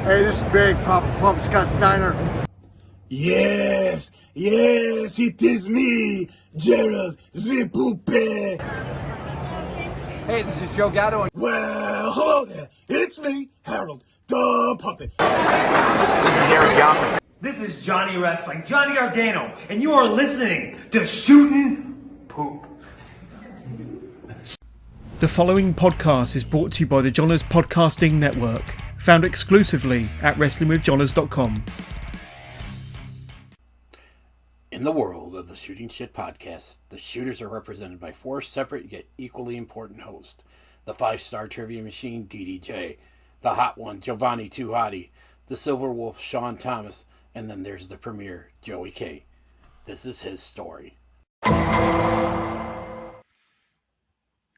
Hey, this is Big Papa Pump Scott's Diner. Yes, it is me, Gerald the Poupée. Hey, this is Joe Gatto. Well, hello there. It's me, Harold the Puppet. This is Eric Young. This is Johnny Wrestling, Johnny Ardano, and you are listening to Shootin' Poop. The following podcast is brought to you by the Johners Podcasting Network, found exclusively at WrestlingWithJohners.com. In the world of the Shooting Shit podcast, the shooters are represented by four separate yet equally important hosts. The 5-star trivia machine, DDJ, the hot one, Giovanni Too Hotty, the Silver Wolf, Sean Thomas, and then there's the premier, Joey K. This is his story.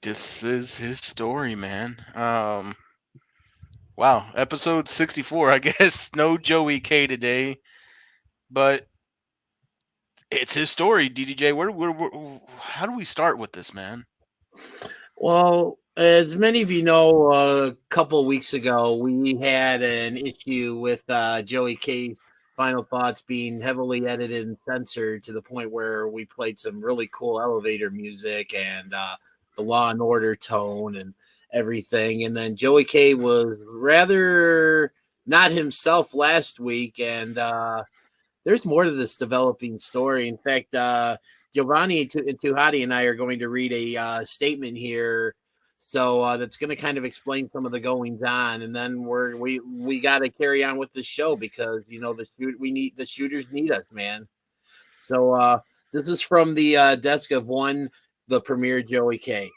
This is his story, man. Wow, episode 64. I guess no Joey K today, but it's his story. DDJ, how do we start with this, man? Well, as many of you know, a couple of weeks ago, we had an issue with Joey K's final thoughts being heavily edited and censored to the point where we played some really cool elevator music and the Law and Order tone and everything. And then Joey K was rather not himself last week. And there's more to this developing story. In fact, Giovanni Tuhati and I are going to read a statement here. So that's going to kind of explain some of the goings on. And then we got to carry on with the show because, you know, the shooters need us, man. So this is from the desk of the premier Joey K.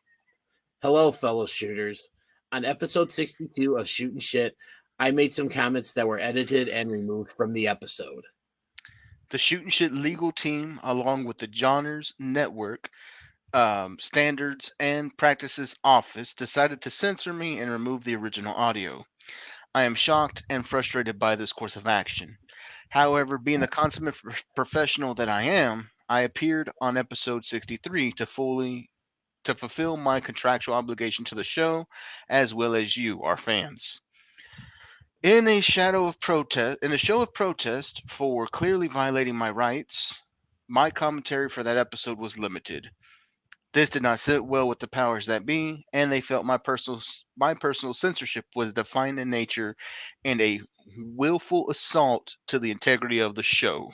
Hello, fellow shooters. On episode 62 of Shootin' Shit, I made some comments that were edited and removed from the episode. The Shootin' Shit legal team, along with the Johners Network Standards and Practices Office, decided to censor me and remove the original audio. I am shocked and frustrated by this course of action. However, being the consummate professional that I am, I appeared on episode 63 to fulfill my contractual obligation to the show, as well as you, our fans. In a show of protest for clearly violating my rights, my commentary for that episode was limited. This did not sit well with the powers that be, and they felt my personal censorship was defined in nature and a willful assault to the integrity of the show.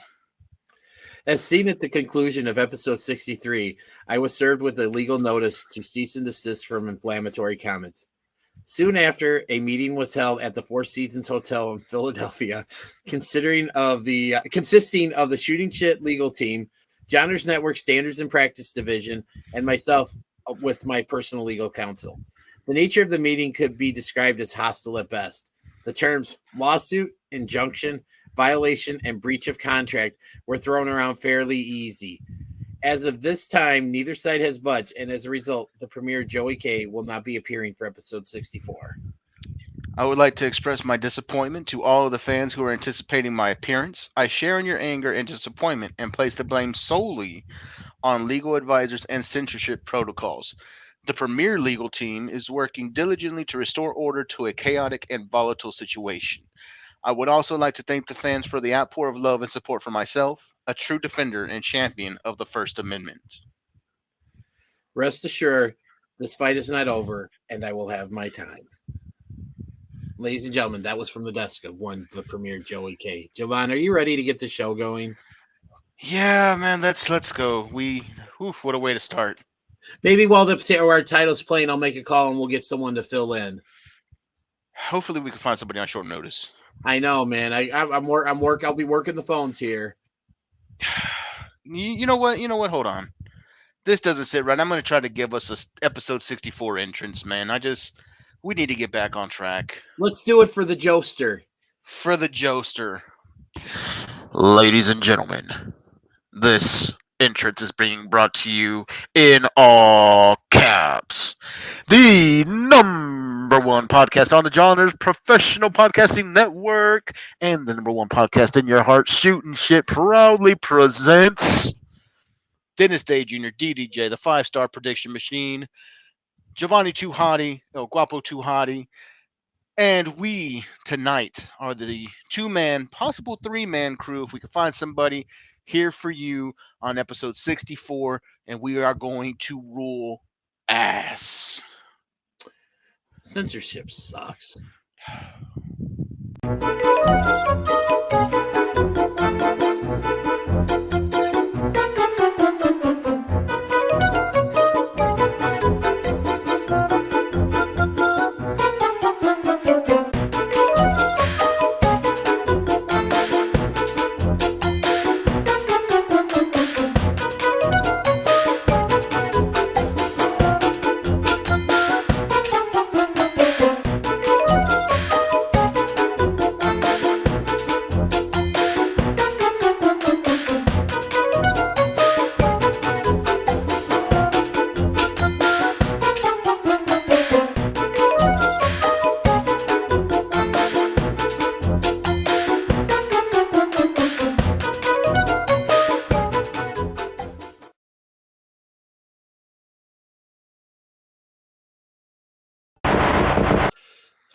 As seen at the conclusion of episode 63, I was served with a legal notice to cease and desist from inflammatory comments. Soon after, a meeting was held at the Four Seasons Hotel in Philadelphia, consisting of the Shooting Shit legal team, Johners Network Standards and Practice Division, and myself with my personal legal counsel. The nature of the meeting could be described as hostile at best. The terms lawsuit, injunction, violation, and breach of contract were thrown around fairly easy. As of this time, neither side has budged, and as a result, the premier Joey K will not be appearing for episode 64. I would like to express my disappointment to all of the fans who are anticipating my appearance. I share in your anger and disappointment and place the blame solely on legal advisors and censorship protocols. The premier legal team is working diligently to restore order to a chaotic and volatile situation. I would also like to thank the fans for the outpour of love and support for myself, a true defender and champion of the First Amendment. Rest assured, this fight is not over, and I will have my time. Ladies and gentlemen, that was from the desk of the premier Joey K. Giovanni, are you ready to get the show going? Yeah, man, let's go. What a way to start. Maybe while our title's playing, I'll make a call and we'll get someone to fill in. Hopefully, we can find somebody on short notice. I know, man. I'll be working the phones here. You know what? Hold on. This doesn't sit right. I'm going to try to give us a episode 64 entrance, man. We need to get back on track. Let's do it for the Joester. Ladies and gentlemen, this entrance is being brought to you in all caps. The number one podcast on the Johners Professional Podcasting Network and the number one podcast in your heart, Shootin' Shit, proudly presents Dennis Day Jr., DDJ, the 5-star prediction machine, Giovanni Too Hotty, Guapo Too Hotty, And we tonight are the 2-man, possible 3-man crew. If we can find somebody here for you on episode 64, and we are going to rule ass. Censorship sucks.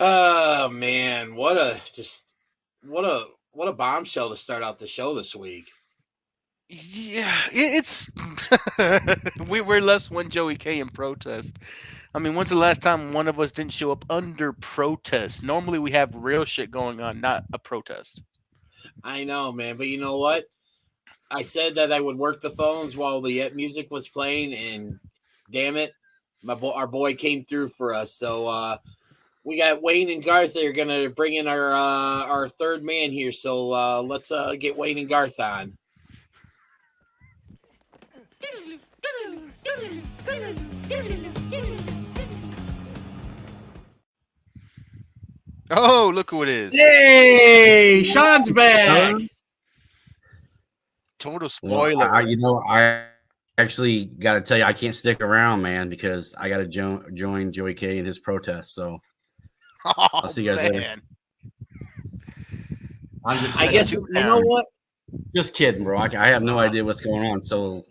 Oh man, what a bombshell to start out the show this week. Yeah, it's we're less one Joey K in protest. I mean, when's the last time one of us didn't show up under protest? Normally we have real shit going on, not a protest. I know, man, but you know what? I said that I would work the phones while the music was playing, and damn it, our boy came through for us. So we got Wayne and Garth. They're gonna bring in our third man here. So let's get Wayne and Garth on. Oh, look who it is! Hey, Sean's back. Total spoiler. Well, I actually got to tell you, I can't stick around, man, because I got to join Joey K in his protest. So I'll see you guys later. I guess you know what? Just kidding, bro. I have no idea what's going on. So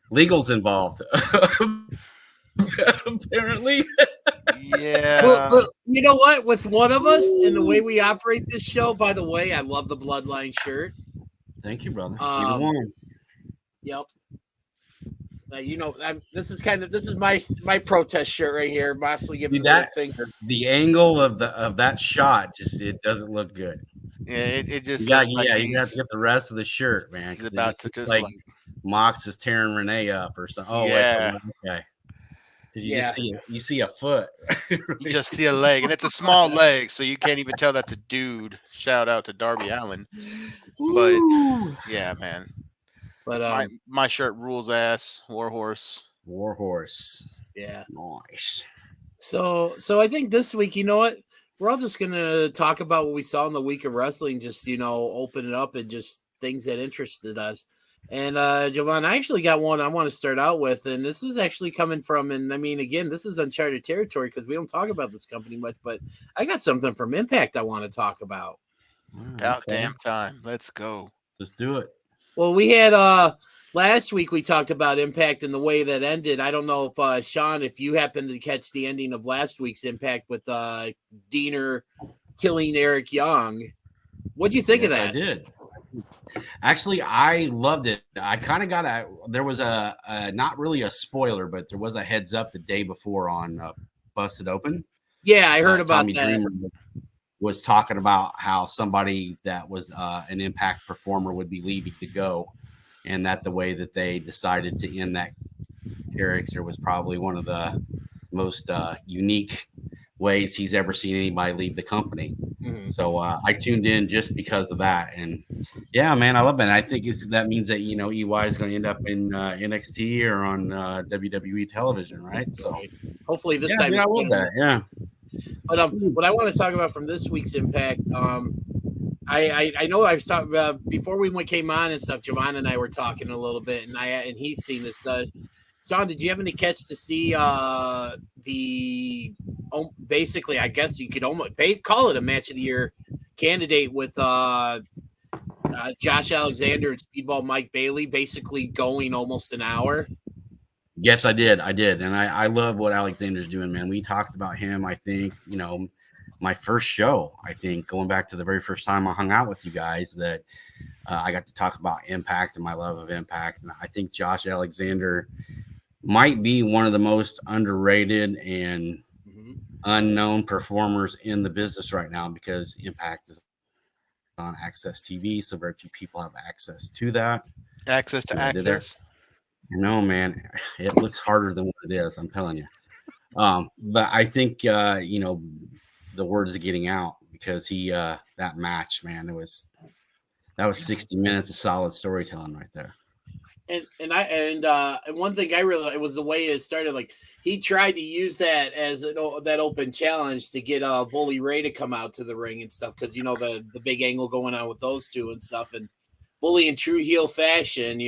legal's involved, apparently. Yeah. But you know what? With one of us and the way we operate this show, by the way, I love the Bloodline shirt. Thank you, brother. Yep. This is my protest shirt right here. Moxley giving me that finger. The angle of that shot it doesn't look good. Yeah, it just you have to get the rest of the shirt, man. He's about to just like Mox is tearing Renee up or something. Oh, yeah. Okay. Because you see a foot. You just see a leg, and it's a small leg, so you can't even tell that's a dude. Shout out to Darby Allin. But yeah, man. But my shirt rules ass. Warhorse. Yeah. Nice. So I think this week, you know what? We're all just gonna talk about what we saw in the week of wrestling. Just open it up and just things that interested us. And Jovan, I actually got one I want to start out with, and this is actually coming from, and I mean, again, this is uncharted territory because we don't talk about this company much, but I got something from Impact I want to talk about. About damn time. Let's go. Let's do it. Well, we had last week we talked about Impact and the way that ended. I don't know if Sean, if you happened to catch the ending of last week's Impact with Diener killing Eric Young. What'd you think of that? I did. Actually, I loved it. I kind of there was a not really a spoiler, but there was a heads up the day before on Busted Open. Yeah, I heard about Tommy that. Dreamer was talking about how somebody that was an Impact performer would be leaving to go, and that the way that they decided to end that character was probably one of the most unique ways he's ever seen anybody leave the company. Mm-hmm. So I tuned in just because of that, and yeah, man, I love it. I think that means that EY is going to end up in NXT or on WWE television, right? So hopefully this time. I love that. Yeah. But what I want to talk about from this week's Impact, I know I've talked about before we came on and stuff. Jovan and I were talking a little bit, and he's seen this. John, did you have any catch to see basically, I guess you could almost call it a match of the year candidate with Josh Alexander and Speedball Mike Bailey basically going almost an hour? Yes, I did. And I love what Alexander's doing, man. We talked about him, I think, my first show, I think, going back to the very first time I hung out with you guys, that I got to talk about Impact and my love of Impact. And I think Josh Alexander might be one of the most underrated and unknown performers in the business right now, because Impact is on Access TV, so very few people have access to that. Access to access. No, man, it looks harder than what it is. I'm telling you. But I think the word is getting out, because that match, man, that was 60 minutes of solid storytelling right there. And one thing I really, it was the way it started. Like, he tried to use that as that open challenge to get Bully Ray to come out to the ring and stuff, because the big angle going on with those two and stuff. And Bully, in true heel fashion,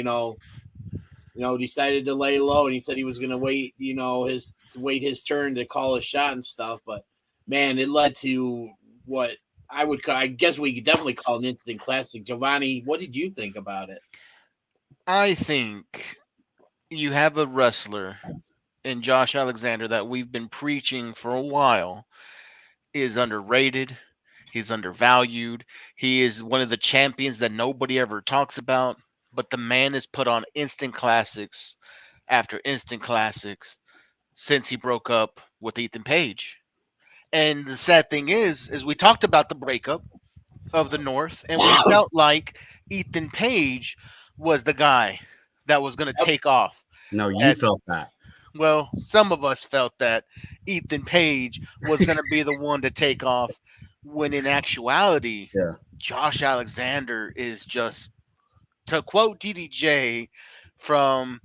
decided to lay low, and he said he was going to wait, his turn to call a shot and stuff. But man, it led to what I guess we could definitely call an instant classic. Giovanni, what did you think about it? I think you have a wrestler in Josh Alexander that we've been preaching for a while is underrated. He's undervalued. He is one of the champions that nobody ever talks about, but the man has put on instant classics after instant classics since he broke up with Ethan Page. And the sad thing is we talked about the breakup of the North, and we felt like Ethan Page was the guy that was going to take off. No, you felt that. Well, some of us felt that Ethan Page was going to be the one to take off, when in actuality, Josh Alexander is just, to quote DDJ, from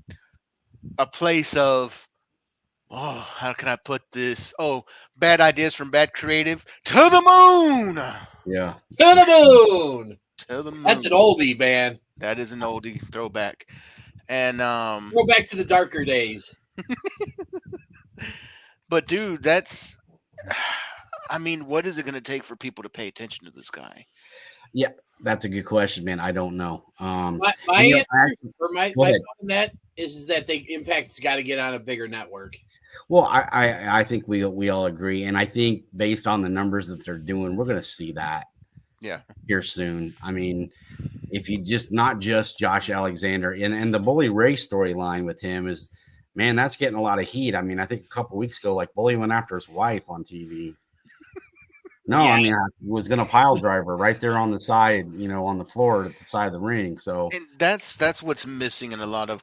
a place of, how can I put this? Bad ideas from bad creative to the moon. Yeah. To the moon. To the moon. That's an oldie, man. That is an oldie throwback. And go back to the darker days. But dude, what is it going to take for people to pay attention to this guy? Yeah, that's a good question, man. I don't know. My answer for my thought on that is that Impact's got to get on a bigger network. Well, I think we all agree, and I think based on the numbers that they're doing, we're going to see that. Yeah, here soon. I mean, if you not just Josh Alexander and the Bully Ray storyline with him is, man, that's getting a lot of heat. I mean, I think a couple weeks ago, like, Bully went after his wife on TV. No, yeah. I mean, I was going to pile driver right there on the side, on the floor at the side of the ring. So, and that's what's missing in a lot of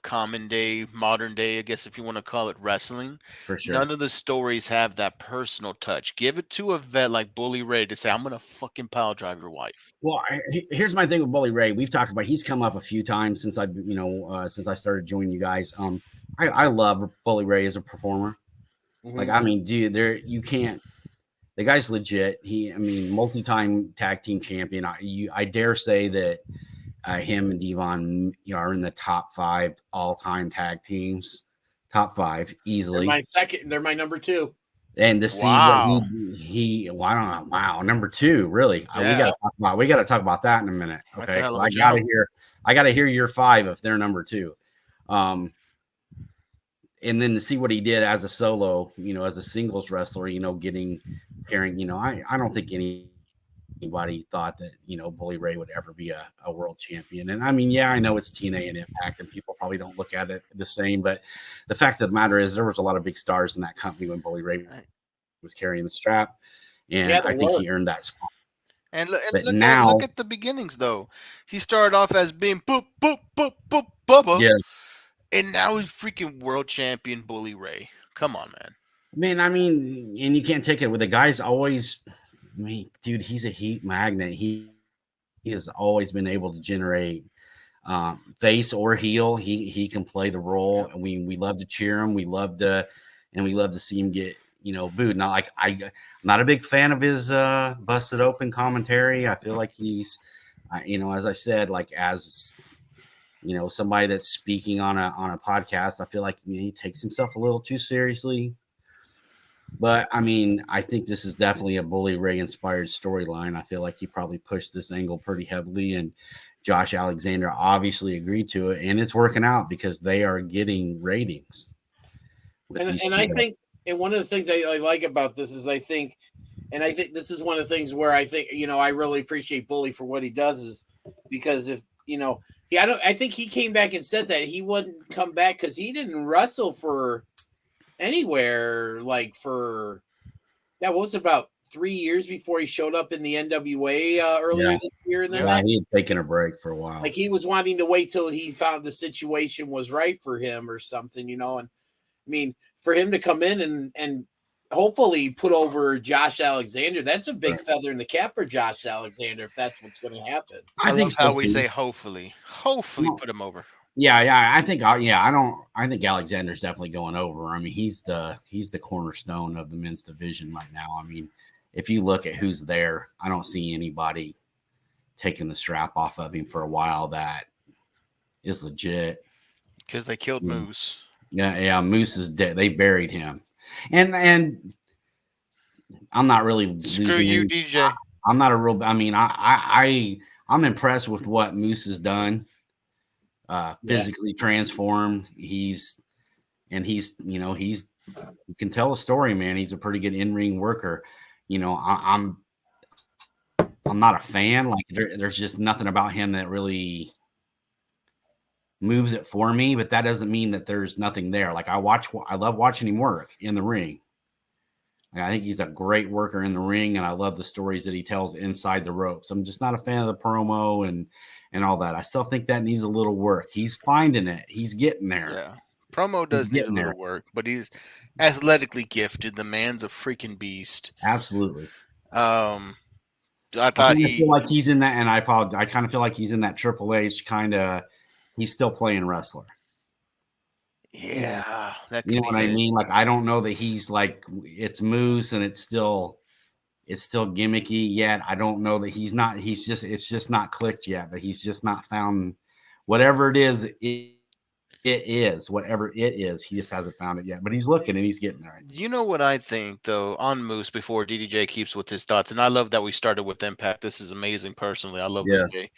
modern day, I guess, if you want to call it, wrestling. For sure. None of the stories have that personal touch. Give it to a vet like Bully Ray to say, I'm going to fucking pile drive your wife. Well, here's my thing with Bully Ray. We've talked about, he's come up a few times since I started joining you guys. I love Bully Ray as a performer. Mm-hmm. Like, I mean, dude, you can't. The guy's legit. Multi-time tag team champion. I dare say that him and Devon are in the top 5 all-time tag teams. Top 5 easily. They're my number 2. And to see what he number 2, really. Yeah. We gotta talk about that in a minute. Okay, I gotta hear your 5 if they're number 2. And then to see what he did as a solo, as a singles wrestler, carrying, I don't think anybody thought that, Bully Ray would ever be a world champion. And I mean, I know it's TNA and Impact and people probably don't look at it the same, but the fact of the matter is there was a lot of big stars in that company when Bully Ray was carrying the strap. And I think he earned that spot. And look at the beginnings, though. He started off as being Bubba. Yeah. And now he's freaking world champion Bully Ray. Come on, man. Man, and you can't take it with the guy's always, dude, he's a heat magnet. He has always been able to generate face or heel. He can play the role, and we love to cheer him. We love to see him get booed. Not like I'm not a big fan of his busted open commentary. I feel like he's, as I said, like as somebody that's speaking on a podcast, I feel like he takes himself a little too seriously. But I think this is definitely a Bully Ray inspired storyline. I feel like he probably pushed this angle pretty heavily, and Josh Alexander obviously agreed to it, and it's working out because they are getting ratings. And I think, and one of the things I like about this is I think And I think this is one of the things where I think, I really appreciate Bully for what he does, is because if, I think he came back and said that he wouldn't come back because he didn't wrestle for anywhere what was it, about 3 years before he showed up in the NWA earlier this year. And then he had taken a break for a while. Like he was wanting to wait till he found the situation was right for him or something, and I mean, for him to come in and hopefully put over Josh Alexander, that's a big feather in the cap for Josh Alexander if that's what's going to happen. I think so, how we say hopefully put him over. Yeah, I think Alexander's definitely going over. I mean, he's the cornerstone of the men's division right now. I mean, if you look at who's there, I don't see anybody taking the strap off of him for a while that is legit. Because they killed Moose. Yeah, Moose is dead. They buried him. And I'm not really screw you, DJ. I'm not a real. I mean, I'm impressed with what Moose has done. Physically transformed. He's you can tell a story, man. He's a pretty good in-ring worker. I'm not a fan. Like there's just nothing about him that really moves it for me, but that doesn't mean that there's nothing there. Like I love watching him work in the ring. Like, I think he's a great worker in the ring, and I love the stories that he tells inside the ropes. I'm just not a fan of the promo and all that. I still think that needs a little work. He's finding it. He's getting there. Yeah. Promo does need a little work, but he's athletically gifted. The man's a freaking beast. Absolutely. I feel like he's in that, and I apologize. I kind of feel like he's in that Triple H kind of. He's still playing wrestler. Yeah, that you know what I mean. Like I don't know that he's like it's Moose and it's still gimmicky yet. I don't know that he's not. It's just not clicked yet. But he's just not found whatever it is. It is whatever it is. He just hasn't found it yet. But he's looking and he's getting there. You know what I think though on Moose before DDJ keeps with his thoughts, and I love that we started with Impact. This is amazing. Personally, I love this day.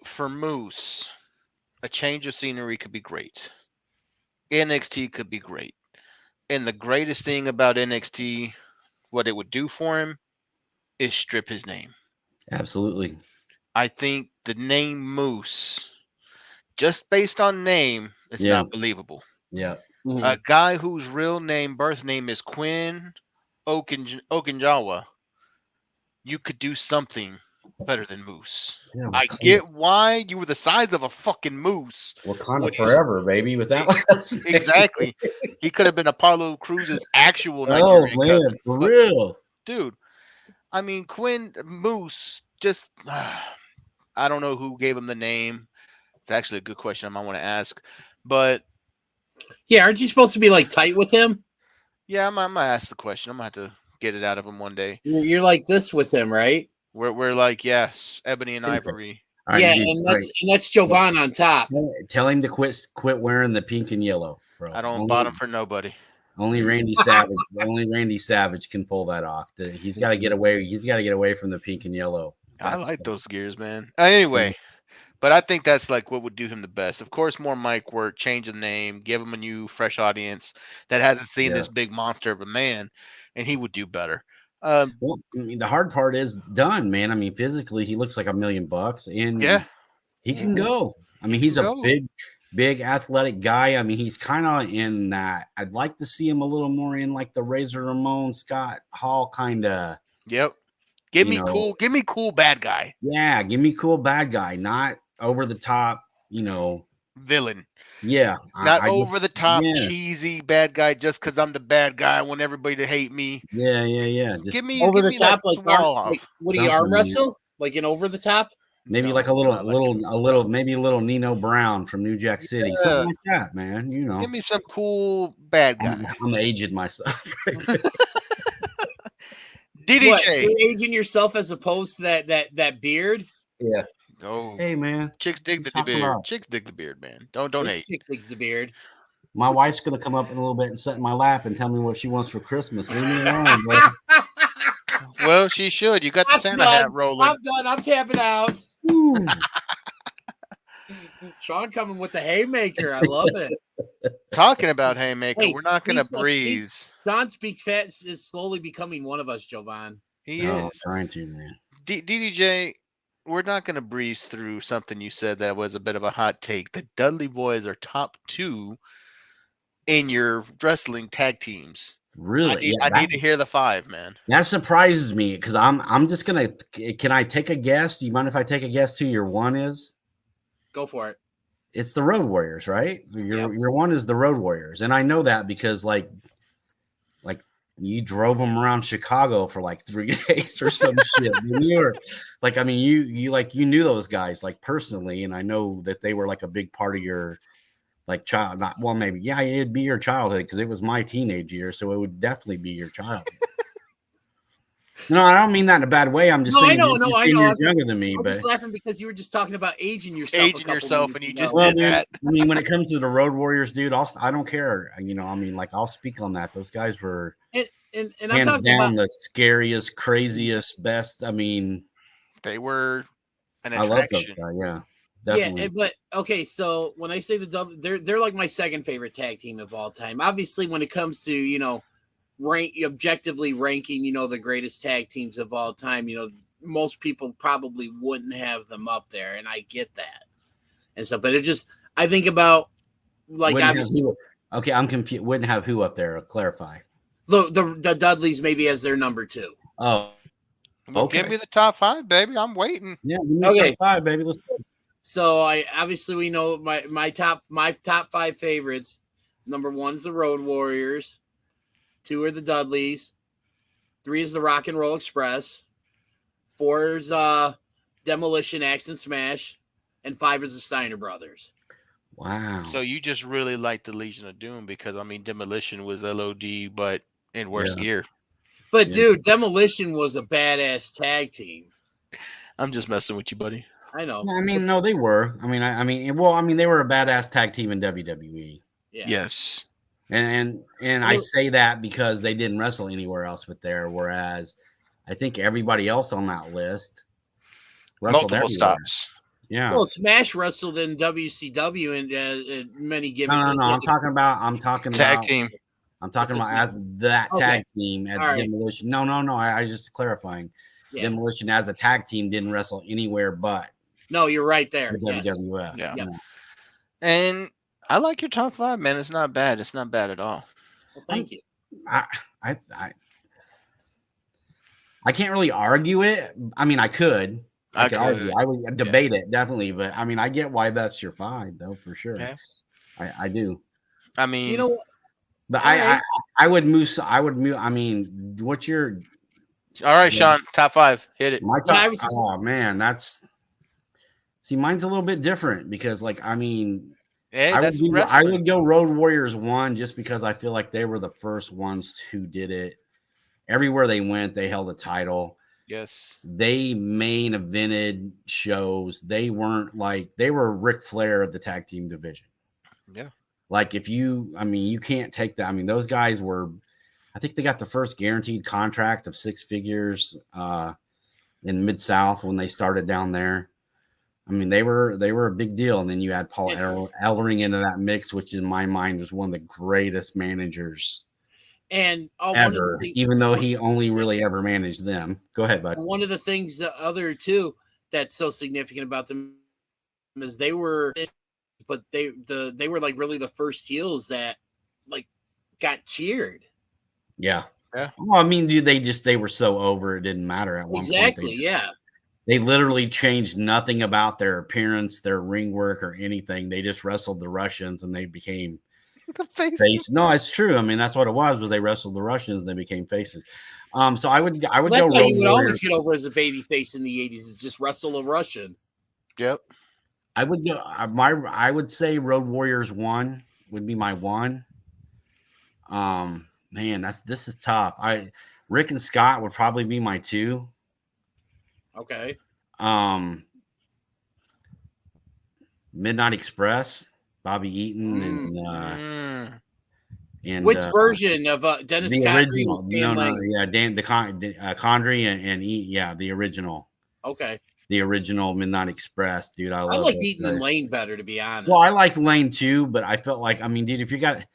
For Moose, a change of scenery could be great. NXT could be great. And the greatest thing about NXT, what it would do for him, is strip his name. Absolutely. I think the name Moose, just based on name, it's not believable. Yeah. Mm-hmm. A guy whose real name, birth name is Quinn Okinjawa, you could do something better than Moose. Yeah, I get why you were the size of a fucking moose. Wakanda forever, baby. With that exactly. He could have been Apollo Cruz's actual Nigerian cousin. For real. Dude, I mean, Quinn Moose, just I don't know who gave him the name. It's actually a good question I might want to ask. But yeah, aren't you supposed to be like tight with him? Yeah, I'm gonna ask the question. I'm gonna have to get it out of him one day. You're like this with him, right? We're like, yes, Ebony and Ivory. Right, yeah, and that's Jovan on top. Tell him to quit wearing the pink and yellow, bro. I don't bottom for nobody. Only Randy Savage. Only Randy Savage can pull that off. He's got to get away. He's got to get away from the pink and yellow. I like those gears, man. Anyway, but I think that's like what would do him the best. Of course, more mic work, change the name, give him a new, fresh audience that hasn't seen this big monster of a man, and he would do better. Well, I mean, the hard part is done, man. I mean, physically, he looks like $1 million, and he can go. I mean, he's a big athletic guy. I mean, he's kind of in that. I'd like to see him a little more in like the Razor Ramon, Scott Hall kind of. Yep. Give me cool bad guy. Yeah, give me cool bad guy, not over the top, villain. Yeah. Not over the top, cheesy bad guy just because I'm the bad guy. I want everybody to hate me. Yeah. Just give me over the top, like what do you arm wrestle? Like an over the top? Maybe like a little, maybe a little Nino Brown from New Jack City. Something like that, man. Give me some cool bad guy. I'm aged myself. DDJ. What, you're aging yourself as opposed to that beard? Yeah. Oh, hey man, chicks dig the beard. Chicks dig the beard, man. Don't hate. Chick digs the beard. My wife's gonna come up in a little bit and sit in my lap and tell me what she wants for Christmas. Leave me alone, bro. Well, she should. You got the Santa hat rolling. I'm done. I'm tapping out. Sean coming with the haymaker. I love it. Talking about Haymaker, Hey, we're not going to he's- breeze. John Speaks Fat is slowly becoming one of us, Jovan. He No, I'm is. trying to, man. DDJ, we're not going to breeze through something you said that was a bit of a hot take. The Dudley Boys are top 2 in your wrestling tag teams. Really? I need to hear the 5, man. That surprises me because I'm just gonna. Can I take a guess? Do you mind if I take a guess who your 1 is? Go for it. It's the Road Warriors, right? Your 1 is the Road Warriors, and I know that because like you drove them around Chicago for like 3 days or some shit. And you were like, I mean, you knew those guys like personally, and I know that they were like a big part of your like child. Not well, maybe it'd be your childhood because it was my teenage years, so it would definitely be your childhood. No, I don't mean that in a bad way. I'm just saying you're 10 years younger than me. I'm But just laughing because you were just talking about aging yourself. And you just well, did dude, that. I mean, when it comes to the Road Warriors, dude, I don't care. I mean, like I'll speak on that. Those guys were and I'm hands talking down about the scariest, craziest, best. I mean, they were an I love those attraction. guys. Yeah, definitely. Yeah, but okay. So when I say the Dudley, they're like my second favorite tag team of all time. Obviously, when it comes to objectively ranking the greatest tag teams of all time, most people probably wouldn't have them up there, and I get that and stuff. But I think about like obviously. Okay, I'm confused. Wouldn't have who up there? Clarify. The Dudleys maybe as their number 2. Oh, Well, give me the top 5, baby. I'm waiting. Yeah, give me the top 5, baby. Let's go. So we know my top 5 favorites. Number 1's the Road Warriors. 2 are the Dudleys. 3 is the Rock and Roll Express. 4 is Demolition, Axe and Smash, and 5 is the Steiner Brothers. Wow. So you just really like the Legion of Doom because I mean Demolition was LOD, but in worse gear. But dude, Demolition was a badass tag team. I'm just messing with you, buddy. I know. I mean, no, they were. I mean, they were a badass tag team in WWE. Yeah. Yes. And I say that because they didn't wrestle anywhere else but there, whereas I think everybody else on that list wrestled multiple everywhere. stops. Yeah. Well, Smash wrestled in WCW and many gimmicks. No. I'm talking about tag team. I'm talking about as that tag team at right. Demolition. No. I just clarifying. Yeah. Demolition as a tag team didn't wrestle anywhere but. No, you're right there. The WWF. Yeah. Yep. And I like your top 5, man. It's not bad. It's not bad at all. Well, thank you. I can't really argue it. I mean, I could. I could argue. I would debate it definitely, but I mean, I get why that's your 5 though for sure. Yeah. I do. I mean, you know, but I would move. I mean, what's your? All right, Sean, top 5, hit it. My top. Oh man, mine's a little bit different because, like, I mean, I would go Road Warriors 1 just because I feel like they were the first ones who did it. Everywhere they went, they held a title. Yes. They main evented shows. They were Ric Flair of the tag team division. Yeah. Like you can't take that. I mean, those guys were, I think they got the first guaranteed contract of 6 figures in Mid-South when they started down there. I mean, they were a big deal. And then you add Paul Ellering into that mix, which in my mind was one of the greatest managers and ever, even though he only really ever managed them. Go ahead, bud. One of the things, the other two, that's so significant about them is they were like really the first heels that like got cheered. Yeah. Well, I mean, dude, they were so over it didn't matter at one point. Exactly. Yeah. They literally changed nothing about their appearance, their ring work, or anything. They just wrestled the Russians and they became the faces. Face. No, it's true. I mean, that's what it was they wrestled the Russians and they became faces. So I would that's go. That's how you would Warriors. always get over as a baby face in the 80s is just wrestle a Russian. Yep. I would go. I would say Road Warriors 1 would be my 1. Man, this is tough. Rick and Scott would probably be my 2. Okay. Midnight Express, Bobby Eaton, and which version of Dennis? The Condrey original. No, yeah, Dan the Condrey and the original. Okay. the original Midnight Express, dude. I I love like those Eaton and guys. Lane better, to be honest. Well, I like Lane too, but I felt like, I mean, dude, if you got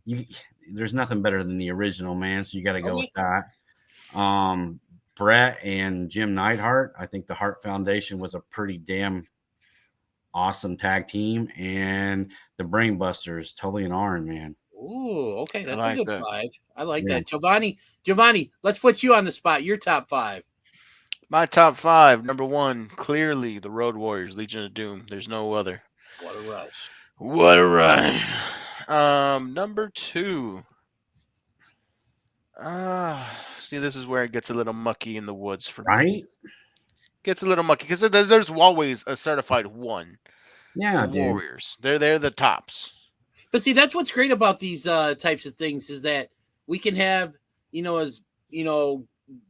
you, there's nothing better than the original, man. So you got to go with that. Brett and Jim Neidhart. I think the Hart Foundation was a pretty damn awesome tag team, and the Brainbusters, Tully and Arn, man. Ooh, okay, that's like a good that. 5. I like Yeah. that. Giovanni, let's put you on the spot. Your top 5. My top 5. Number 1, clearly the Road Warriors, Legion of Doom. There's no other. What a rush. What a rush. Number 2. See, this is where it gets a little mucky in the woods for me. Right? Gets a little mucky because there's always a certified 1. Yeah, The dude. Warriors. They're the tops. But see, that's what's great about these types of things is that we can have, as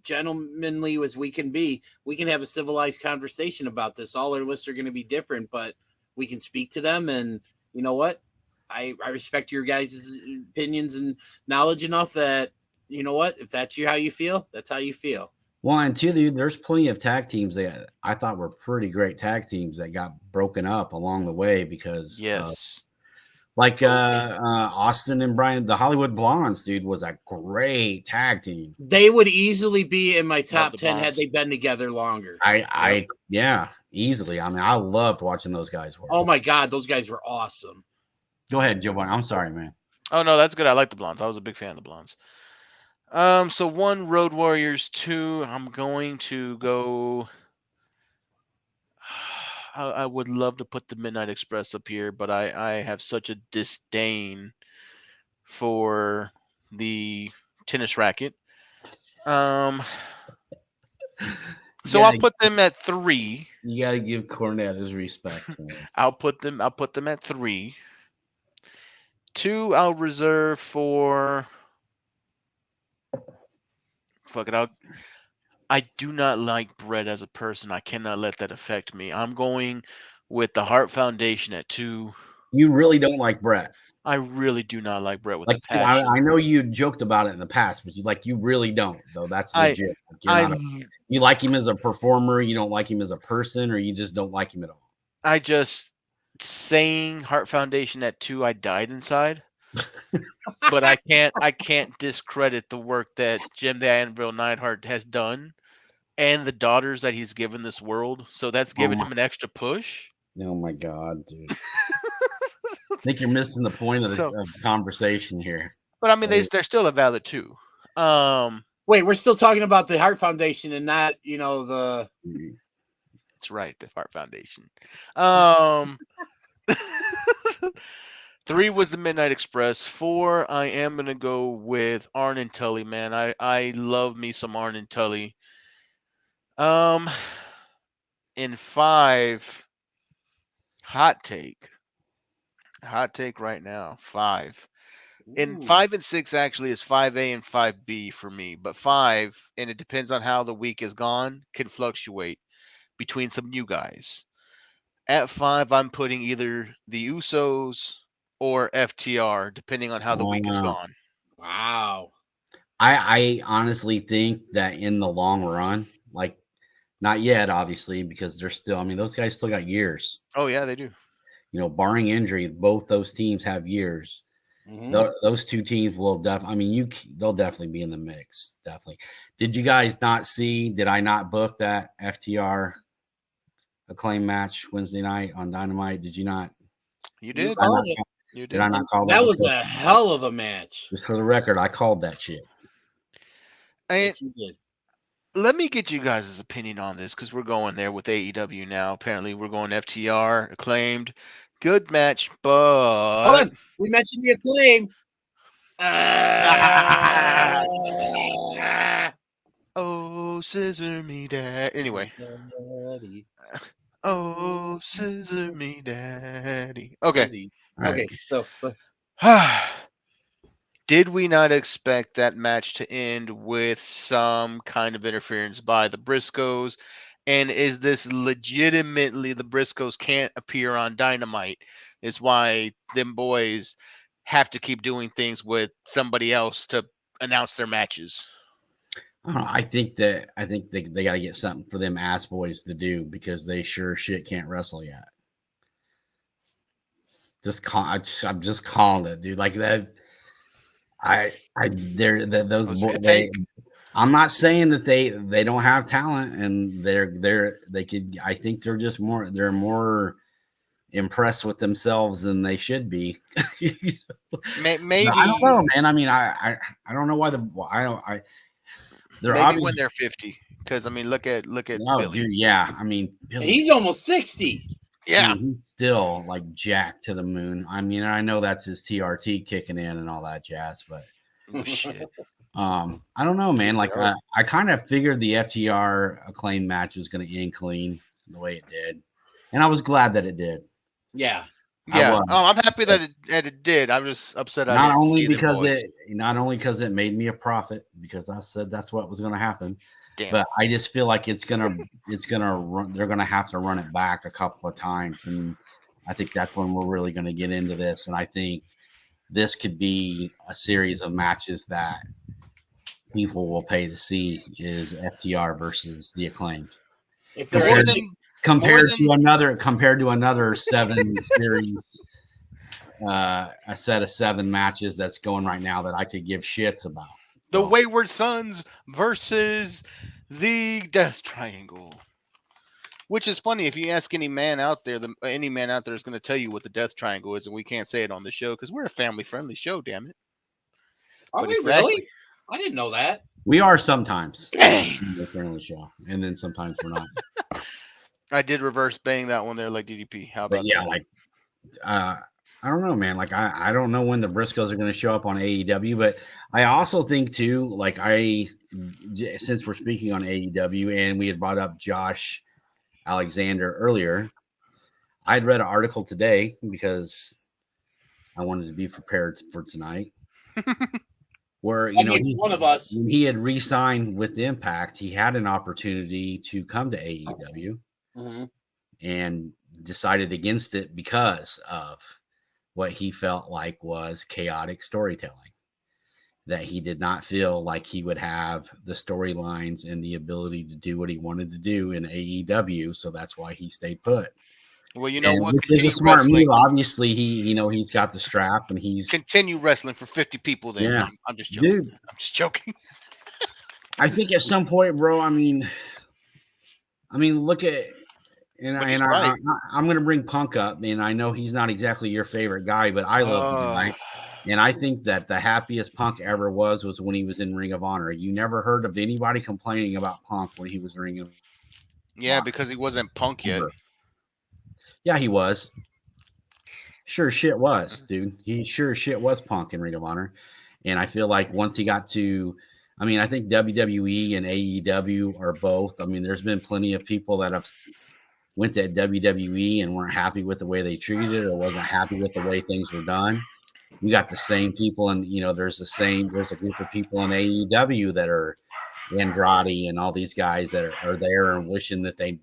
gentlemanly as we can be, we can have a civilized conversation about this. All our lists are going to be different, but we can speak to them. And you know what? I respect your guys' opinions and knowledge enough that, you know what? If that's how you feel, that's how you feel. Well, and two, dude, there's plenty of tag teams that I thought were pretty great tag teams that got broken up along the way because, like Austin and Brian, the Hollywood Blondes, dude, was a great tag team. They would easily be in my top 10 Blondes. had they been together longer. Yeah, easily. I mean, I loved watching those guys work. Oh my God, those guys were awesome. Go ahead, Giovanni. I'm sorry, man. Oh no, that's good. I like the Blondes. I was a big fan of the Blondes. So 1, Road Warriors. 2, I'm going to go. I would love to put the Midnight Express up here, but I have such a disdain for the tennis racket. So I'll put them at 3. You got to give Cornette his respect. I'll put them at 3. 2, I'll reserve for. Fuck it. I do not like Brett as a person. I cannot let that affect me. I'm going with the Hart Foundation at 2. You really don't like Brett? I really do not like Brett with like, a passion. I know you joked about it in the past, but you really don't, though. That's legit. You like him as a performer, you don't like him as a person, or you just don't like him at all? I just saying Hart Foundation at 2, I died inside. But I can't discredit the work that Jim the Anvil Neidhart has done and the daughters that he's given this world. So that's given him an extra push. Oh my God, dude. I think you're missing the point of the conversation here. But I mean, they're still a valid 2. Wait, we're still talking about the Hart Foundation and not, the. That's right, the Hart Foundation. 3 was the Midnight Express. 4, I am gonna go with Arn and Tully, man. I love me some Arn and Tully. In 5, hot take right now. 5. In 5 and 6 actually is 5A and 5B for me, but 5, and it depends on how the week is gone, can fluctuate between some new guys. At 5, I'm putting either the Usos or FTR, depending on how the week is gone. Wow. I honestly think that in the long run, like not yet, obviously, because they're still, I mean, those guys still got years. Oh, yeah, they do. Barring injury, both those teams have years. Mm-hmm. Those two teams will definitely, they'll definitely be in the mix. Definitely. Did you guys not see, did I not book that FTR Acclaim match Wednesday night on Dynamite? Did you not? You did. Did I not call that? That was a hell of a match. Just for the record, I called that shit. Yes, you did. Let me get you guys' opinion on this because we're going there with AEW now. Apparently, we're going FTR, Acclaimed. Good match, but... Hold on. We mentioned the Acclaim. Oh, scissor me, dad. Anyway. Oh, scissor me, daddy. Okay. Okay. So, did we not expect that match to end with some kind of interference by the Briscoes? And is this legitimately the Briscoes can't appear on Dynamite? Is why them boys have to keep doing things with somebody else to announce their matches? I don't know, I think they got to get something for them ass boys to do because they sure shit can't wrestle yet. I'm just calling it, dude. Like that. Those boys. I'm not saying that they don't have talent and they could. I think they're more impressed with themselves than they should be. Maybe I don't know, man. I mean, I don't know why they're maybe when they're 50. Because I mean, look at Billy. Dude, yeah. I mean, he's almost 60. Yeah, dude, he's still like jacked to the moon. I mean, I know that's his TRT kicking in and all that jazz, but oh, shit. I don't know, man. Like I kind of figured the FTR Acclaim match was going to end clean the way it did, and I was glad that it did. Yeah. Yeah. I'm happy that it did. I'm just upset. Not only because it made me a profit because I said that's what was going to happen. Damn. But I just feel like it's gonna run. They're gonna have to run it back a couple of times, and I think that's when we're really going to get into this. And I think this could be a series of matches that people will pay to see is FTR versus the Acclaimed. Compared to another 7 series, a set of 7 matches that's going right now that I could give shits about. The Wayward Sons versus the Death Triangle. Which is funny. If you ask any man out there, any man out there is going to tell you what the Death Triangle is, and we can't say it on the show because we're a family-friendly show, damn it. Are we really? I didn't know that. We are sometimes. A friendly show, and then sometimes we're not. I did reverse bang that one there like DDP. How about that? Like, I don't know, man. Like, I don't know when the Briscoes are going to show up on AEW, but I also think too, like since we're speaking on AEW and we had brought up Josh Alexander earlier, I'd read an article today because I wanted to be prepared for tonight. Where one of us, when he had re-signed with Impact, he had an opportunity to come to AEW and decided against it because of what he felt like was chaotic storytelling, that he did not feel like he would have the storylines and the ability to do what he wanted to do in AEW. So that's why he stayed put. Well, you know what? Which is a smart move. Obviously, he's got the strap and he's continue wrestling for 50 people. Then yeah. I'm just joking. Dude, I'm just joking. I think at some point, bro. I mean, look at. I'm going to bring Punk up, and I know he's not exactly your favorite guy, but I love him, right? And I think that the happiest Punk ever was when he was in Ring of Honor. You never heard of anybody complaining about Punk when he was in Ring of Honor. Yeah, because he wasn't Punk yet. Yeah, he was. Sure shit was, dude. He sure shit was Punk in Ring of Honor. And I feel like once he got to I think WWE and AEW are both. I mean, there's been plenty of people that have went to WWE and weren't happy with the way they treated it or wasn't happy with the way things were done. You got the same people, and there's a group of people in AEW that are Andrade and all these guys that are there and wishing that they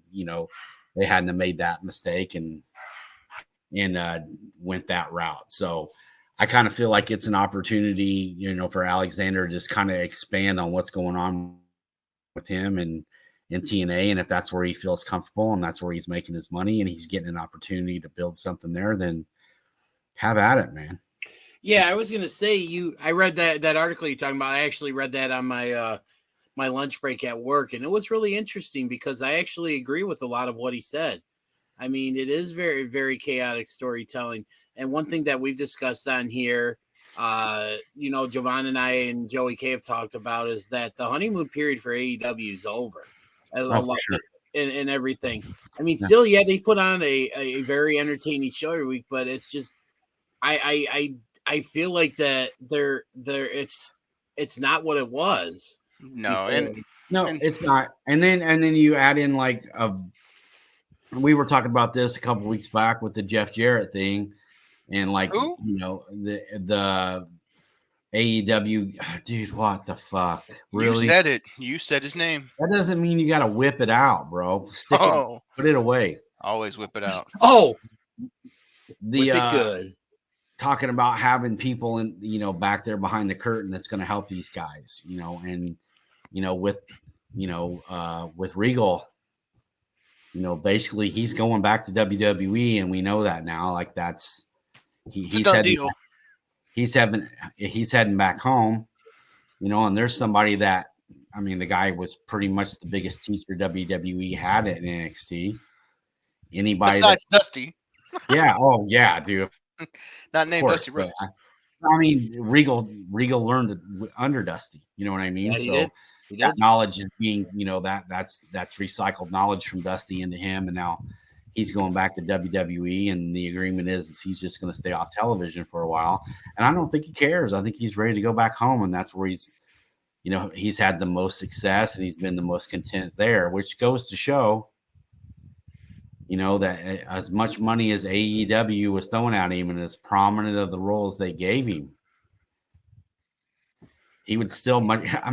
hadn't have made that mistake and went that route. So I kind of feel like it's an opportunity, for Alexander to just kind of expand on what's going on with him and in TNA, and if that's where he feels comfortable and that's where he's making his money and he's getting an opportunity to build something there, then have at it, man. Yeah, I was gonna say I read that article you're talking about. I actually read that on my my lunch break at work, and it was really interesting because I actually agree with a lot of what he said. I mean, it is very, very chaotic storytelling. And one thing that we've discussed on here, Jovan and I and Joey K have talked about is that the honeymoon period for AEW is over. Sure. And everything. I mean, still, they put on a very entertaining show every week, but it's just, I feel like that it's not what it was. No, it's not. And then you add in we were talking about this a couple weeks back with the Jeff Jarrett thing, and the AEW, dude, what the fuck? Really? You said it. You said his name. That doesn't mean you got to whip it out, bro. Stick it, put it away. Always whip it out. Oh, whip it good. Talking about having people back there behind the curtain that's going to help these guys, and with Regal, basically he's going back to WWE, and we know that now. Like he's done heading, deal. he's heading back home, and there's somebody that, I mean, the guy was pretty much the biggest teacher WWE had at NXT. Anybody besides Dusty, yeah, oh yeah, dude, not named course, Dusty Rhodes. I mean, Regal learned it under Dusty. You know what I mean? Yeah, he so did. that knowledge is being, that's recycled knowledge from Dusty into him, and now he's going back to WWE. And the agreement is he's just going to stay off television for a while. And I don't think he cares. I think he's ready to go back home, and that's where he's had the most success, and he's been the most content there, which goes to show, that as much money as AEW was throwing at him and as prominent of the roles they gave him, he would still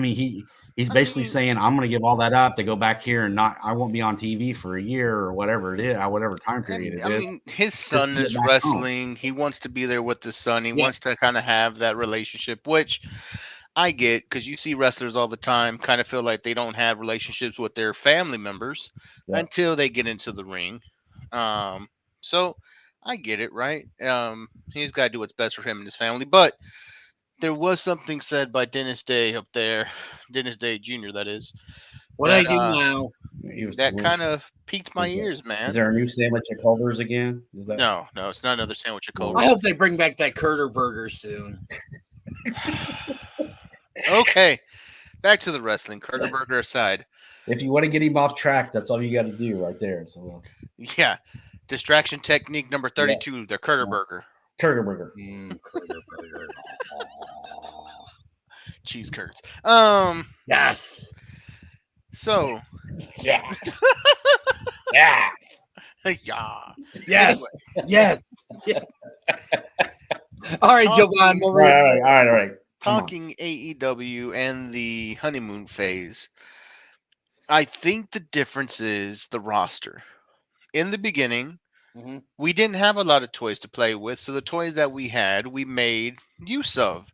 he's basically saying, I'm going to give all that up to go back here and I won't be on TV for a year or whatever it is, whatever time period it is. I mean, his son is wrestling. He wants to be there with his son. He wants to kind of have that relationship, which I get, because you see wrestlers all the time kind of feel like they don't have relationships with their family members until they get into the ring. So I get it, right? He's got to do what's best for him and his family. But there was something said by Dennis Day up there, Dennis Day Jr., that is. What I do now. That kind of piqued my ears, man. Is there a new sandwich at Culver's again? No, it's not another sandwich at Culver's. I hope they bring back that Curter burger soon. Okay, back to the wrestling. Curter burger aside. If you want to get him off track, that's all you got to do right there. So yeah, distraction technique number 32, the Curter burger. Curter burger. Curter burger. Cheese curds. Yes. So. Yeah. Yeah. Yeah. Yes. Yes. Yes. All right, Jovan. All right. Talking AEW and the honeymoon phase, I think the difference is the roster. In the beginning, we didn't have a lot of toys to play with, so the toys that we had, we made use of.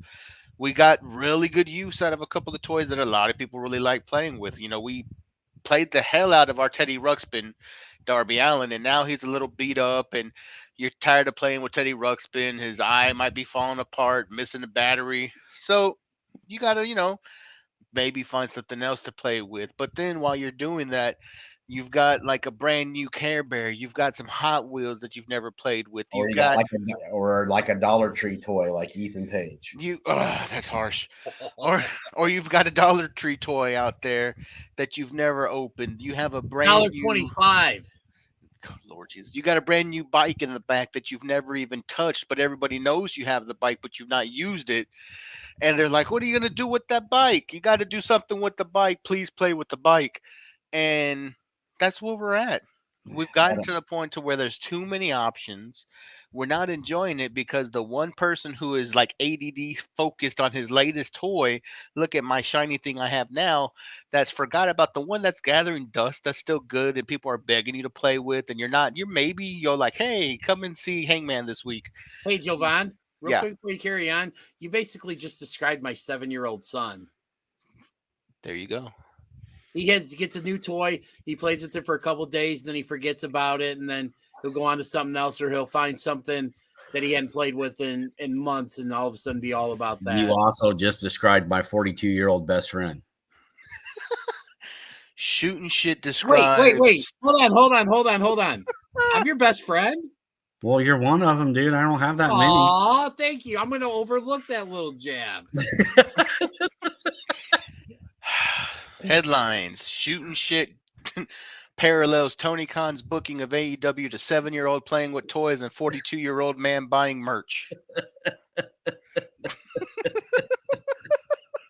We got really good use out of a couple of toys that a lot of people really like playing with. We played the hell out of our Teddy Ruxpin, Darby Allin, and now he's a little beat up, and you're tired of playing with Teddy Ruxpin. His eye might be falling apart, missing the battery. So you got to, maybe find something else to play with. But then while you're doing that, you've got like a brand new Care Bear. You've got some Hot Wheels that you've never played with. You've got like a Dollar Tree toy, like Ethan Page. That's harsh. or you've got a Dollar Tree toy out there that you've never opened. You have a brand new $1.25. Oh, Lord Jesus. You got a brand new bike in the back that you've never even touched, but everybody knows you have the bike, but you've not used it. And they're like, what are you going to do with that bike? You got to do something with the bike. Please play with the bike. And that's where we're at. We've gotten to the point to where there's too many options. We're not enjoying it because the one person who is like ADD focused on his latest toy, look at my shiny thing I have now, that's forgot about the one that's gathering dust that's still good and people are begging you to play with, and you're like, hey, come and see Hangman this week. Hey, Jovan, real quick before you carry on, you basically just described my 7-year-old son. There you go. He gets a new toy. He plays with it for a couple of days, then he forgets about it, and then he'll go on to something else, or he'll find something that he hadn't played with in months, and all of a sudden be all about that. You also just described my 42-year-old best friend. Shooting shit describes. Wait. Hold on. I'm your best friend? Well, you're one of them, dude. I don't have that many. Oh, thank you. I'm going to overlook that little jab. Headlines: Shooting shit parallels Tony Khan's booking of AEW to 7-year-old playing with toys and 42-year-old man buying merch.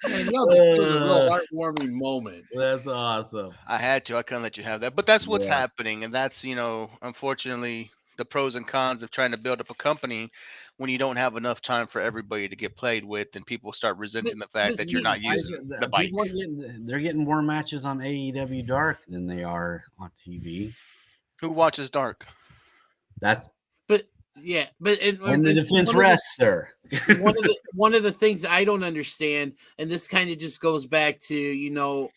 Man, y'all just did a real heartwarming moment. That's awesome. I had to. I couldn't let you have that. But that's what's happening. And that's, unfortunately, the pros and cons of trying to build up a company when you don't have enough time for everybody to get played with, and people start resenting the fact that you're not using the bike. They're getting more matches on AEW Dark than they are on TV. Who watches Dark? That's Yeah, but and the defense rests, sir. one of the things I don't understand, and this kind of just goes back to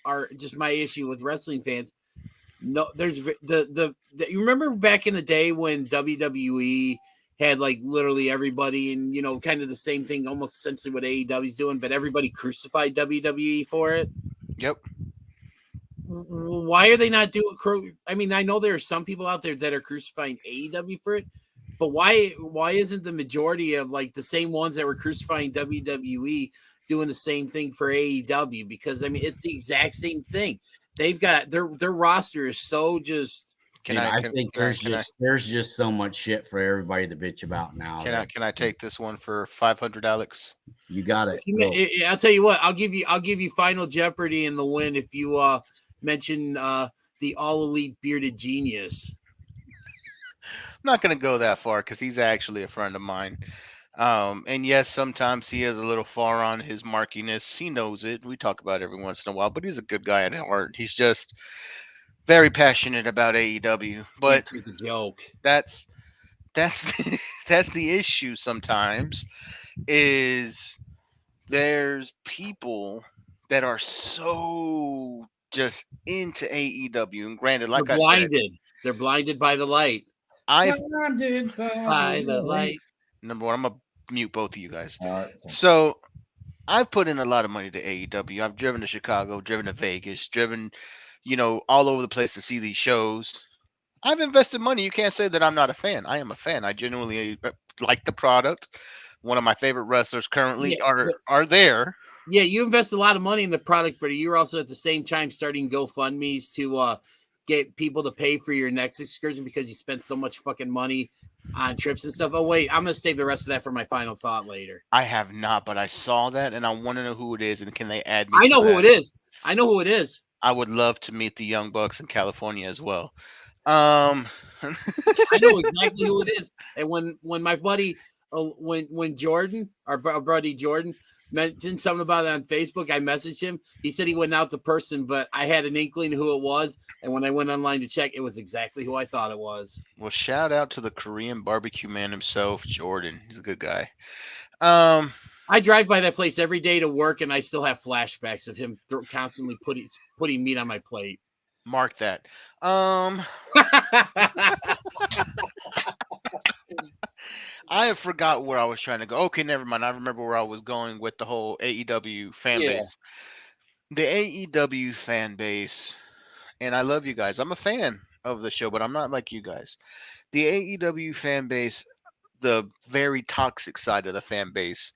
my issue with wrestling fans. No, there's the you remember back in the day when WWE had like literally everybody, and kind of the same thing, almost essentially what AEW's doing, but everybody crucified WWE for it. Yep. Why are they not doing? I mean, I know there are some people out there that are crucifying AEW for it, but why isn't the majority of like the same ones that were crucifying WWE doing the same thing for AEW? Because I mean, it's the exact same thing. They've got their roster is so just. I think there's just so much shit for everybody to bitch about now. Can I take this one for 500, Alex? You got it. I'll tell you what. I'll give you Final Jeopardy in the win if you mention the All Elite Bearded Genius. I'm not going to go that far because he's actually a friend of mine. And yes, sometimes he is a little far on his markiness. He knows it. We talk about it every once in a while, but he's a good guy at heart. He's just very passionate about AEW. But it's a joke. That's that's the issue sometimes is there's people that are so just into AEW. And granted, like I said, they're blinded by the light. Blinded by the light. Number one, I'm going to mute both of you guys. All right. So I've put in a lot of money to AEW. I've driven to Chicago, driven to Vegas, driven, all over the place to see these shows. I've invested money. You can't say that I'm not a fan. I am a fan. I genuinely like the product. One of my favorite wrestlers currently are there. Yeah, you invest a lot of money in the product, but you're also at the same time starting GoFundMes to get people to pay for your next excursion because you spent so much fucking money on trips and stuff. Oh, wait, I'm going to save the rest of that for my final thought later. I have not, but I saw that, and I want to know who it is, and can they add me I know who it is. I know who it is. I would love to meet the Young Bucks in California as well. I know exactly who it is. And when my buddy, when Jordan, our buddy Jordan, mentioned something about it on Facebook, I messaged him. He said he went out the person, but I had an inkling who it was. And when I went online to check, it was exactly who I thought it was. Well, shout out to the Korean barbecue man himself, Jordan. He's a good guy. I drive by that place every day to work, and I still have flashbacks of him constantly putting meat on my plate. Mark that. I forgot where I was trying to go. Okay, never mind. I remember where I was going with the whole AEW fan base. The AEW fan base, and I love you guys. I'm a fan of the show, but I'm not like you guys. The AEW fan base, the very toxic side of the fan base,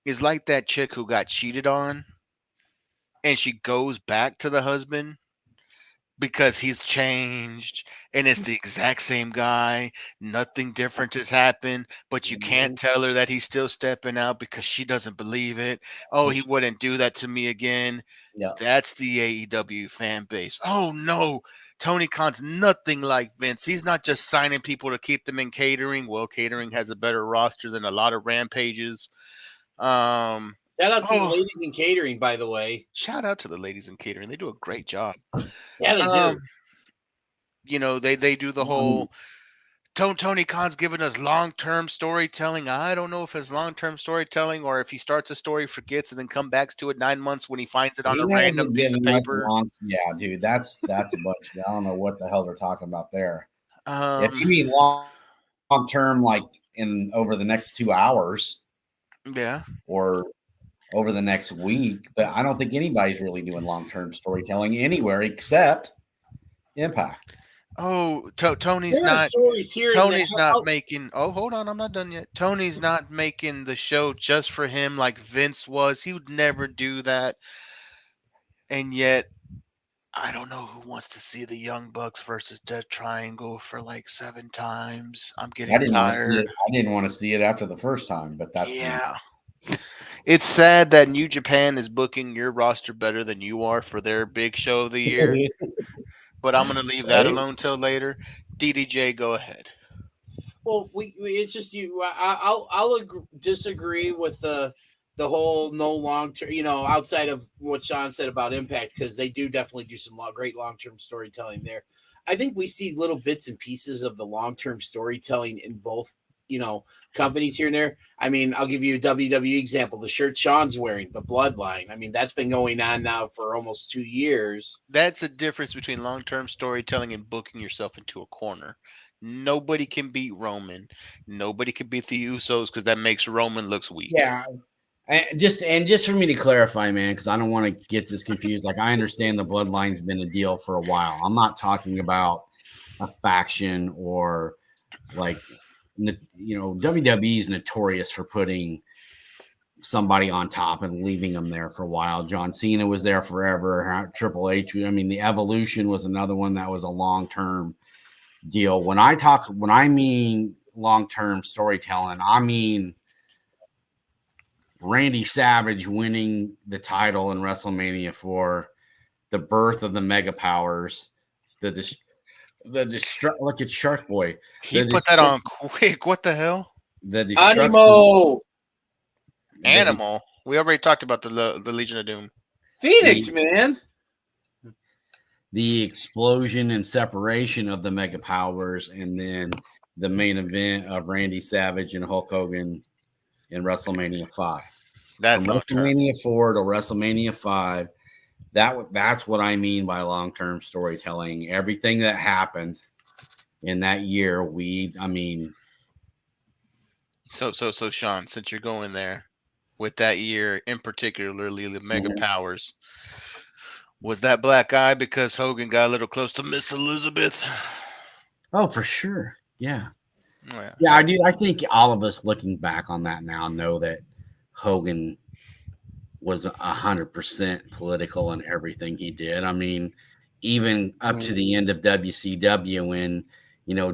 is like that chick who got cheated on, and she goes back to the husband because he's changed and it's the exact same guy. Nothing different has happened, but you can't tell her that he's still stepping out because she doesn't believe it. Oh, he wouldn't do that to me again. Yeah. That's the AEW fan base. Oh no, Tony Khan's nothing like Vince. He's not just signing people to keep them in catering. Well, catering has a better roster than a lot of rampages. Shout out to the ladies in catering, by the way. Shout out to the ladies in catering. They do a great job. Yeah, they do. They do the whole Tony Khan's giving us long-term storytelling. I don't know if it's long-term storytelling or if he starts a story, forgets, and then comes back to it 9 months when he finds it on a random piece of paper. Yeah, dude, that's a bunch. I don't know what the hell they're talking about there. If you mean long-term, like over the next 2 hours, yeah, or over the next week, but I don't think anybody's really doing long-term storytelling anywhere except Impact. Oh, Tony's not making. Oh, hold on, I'm not done yet. Tony's not making the show just for him like Vince was. He would never do that. And yet, I don't know who wants to see the Young Bucks versus Death Triangle for like 7 times. I'm getting tired. I didn't want to see it after the first time, but that's me. It's sad that New Japan is booking your roster better than you are for their big show of the year. But I'm going to leave that alone till later. DDJ, go ahead. Well, it's just you. I'll disagree with the whole no long term. Outside of what Sean said about Impact, because they do definitely do some great long term storytelling there. I think we see little bits and pieces of the long term storytelling in both companies here and there. I mean, I'll give you a WWE example. The shirt Sean's wearing, the Bloodline. I mean, that's been going on now for almost 2 years. That's a difference between long-term storytelling and booking yourself into a corner. Nobody can beat Roman. Nobody can beat the Usos because that makes Roman looks weak. Yeah. And just for me to clarify, man, because I don't want to get this confused. Like, I understand the Bloodline's been a deal for a while. I'm not talking about a faction or like, WWE is notorious for putting somebody on top and leaving them there for a while. John Cena was there forever. Triple H. I mean, the Evolution was another one that was a long-term deal. When I mean long-term storytelling, I mean Randy Savage winning the title in WrestleMania for the birth of the Mega Powers, look at Shark Boy. He put that on quick. What the hell? The Animal. We already talked about the Legion of Doom. Phoenix, man. The explosion and separation of the Mega Powers, and then the main event of Randy Savage and Hulk Hogan in WrestleMania 5. That's from WrestleMania 4 to WrestleMania 5. That's what I mean by long-term storytelling. Everything that happened in that year, So Sean, since you're going there with that year in particularly the Mega Powers, was that black eye because Hogan got a little close to Miss Elizabeth? Oh, for sure. Yeah. Oh, yeah. Yeah, I do. I think all of us looking back on that now know that Hogan was 100% political in everything he did. I mean, even up to the end of WCW when,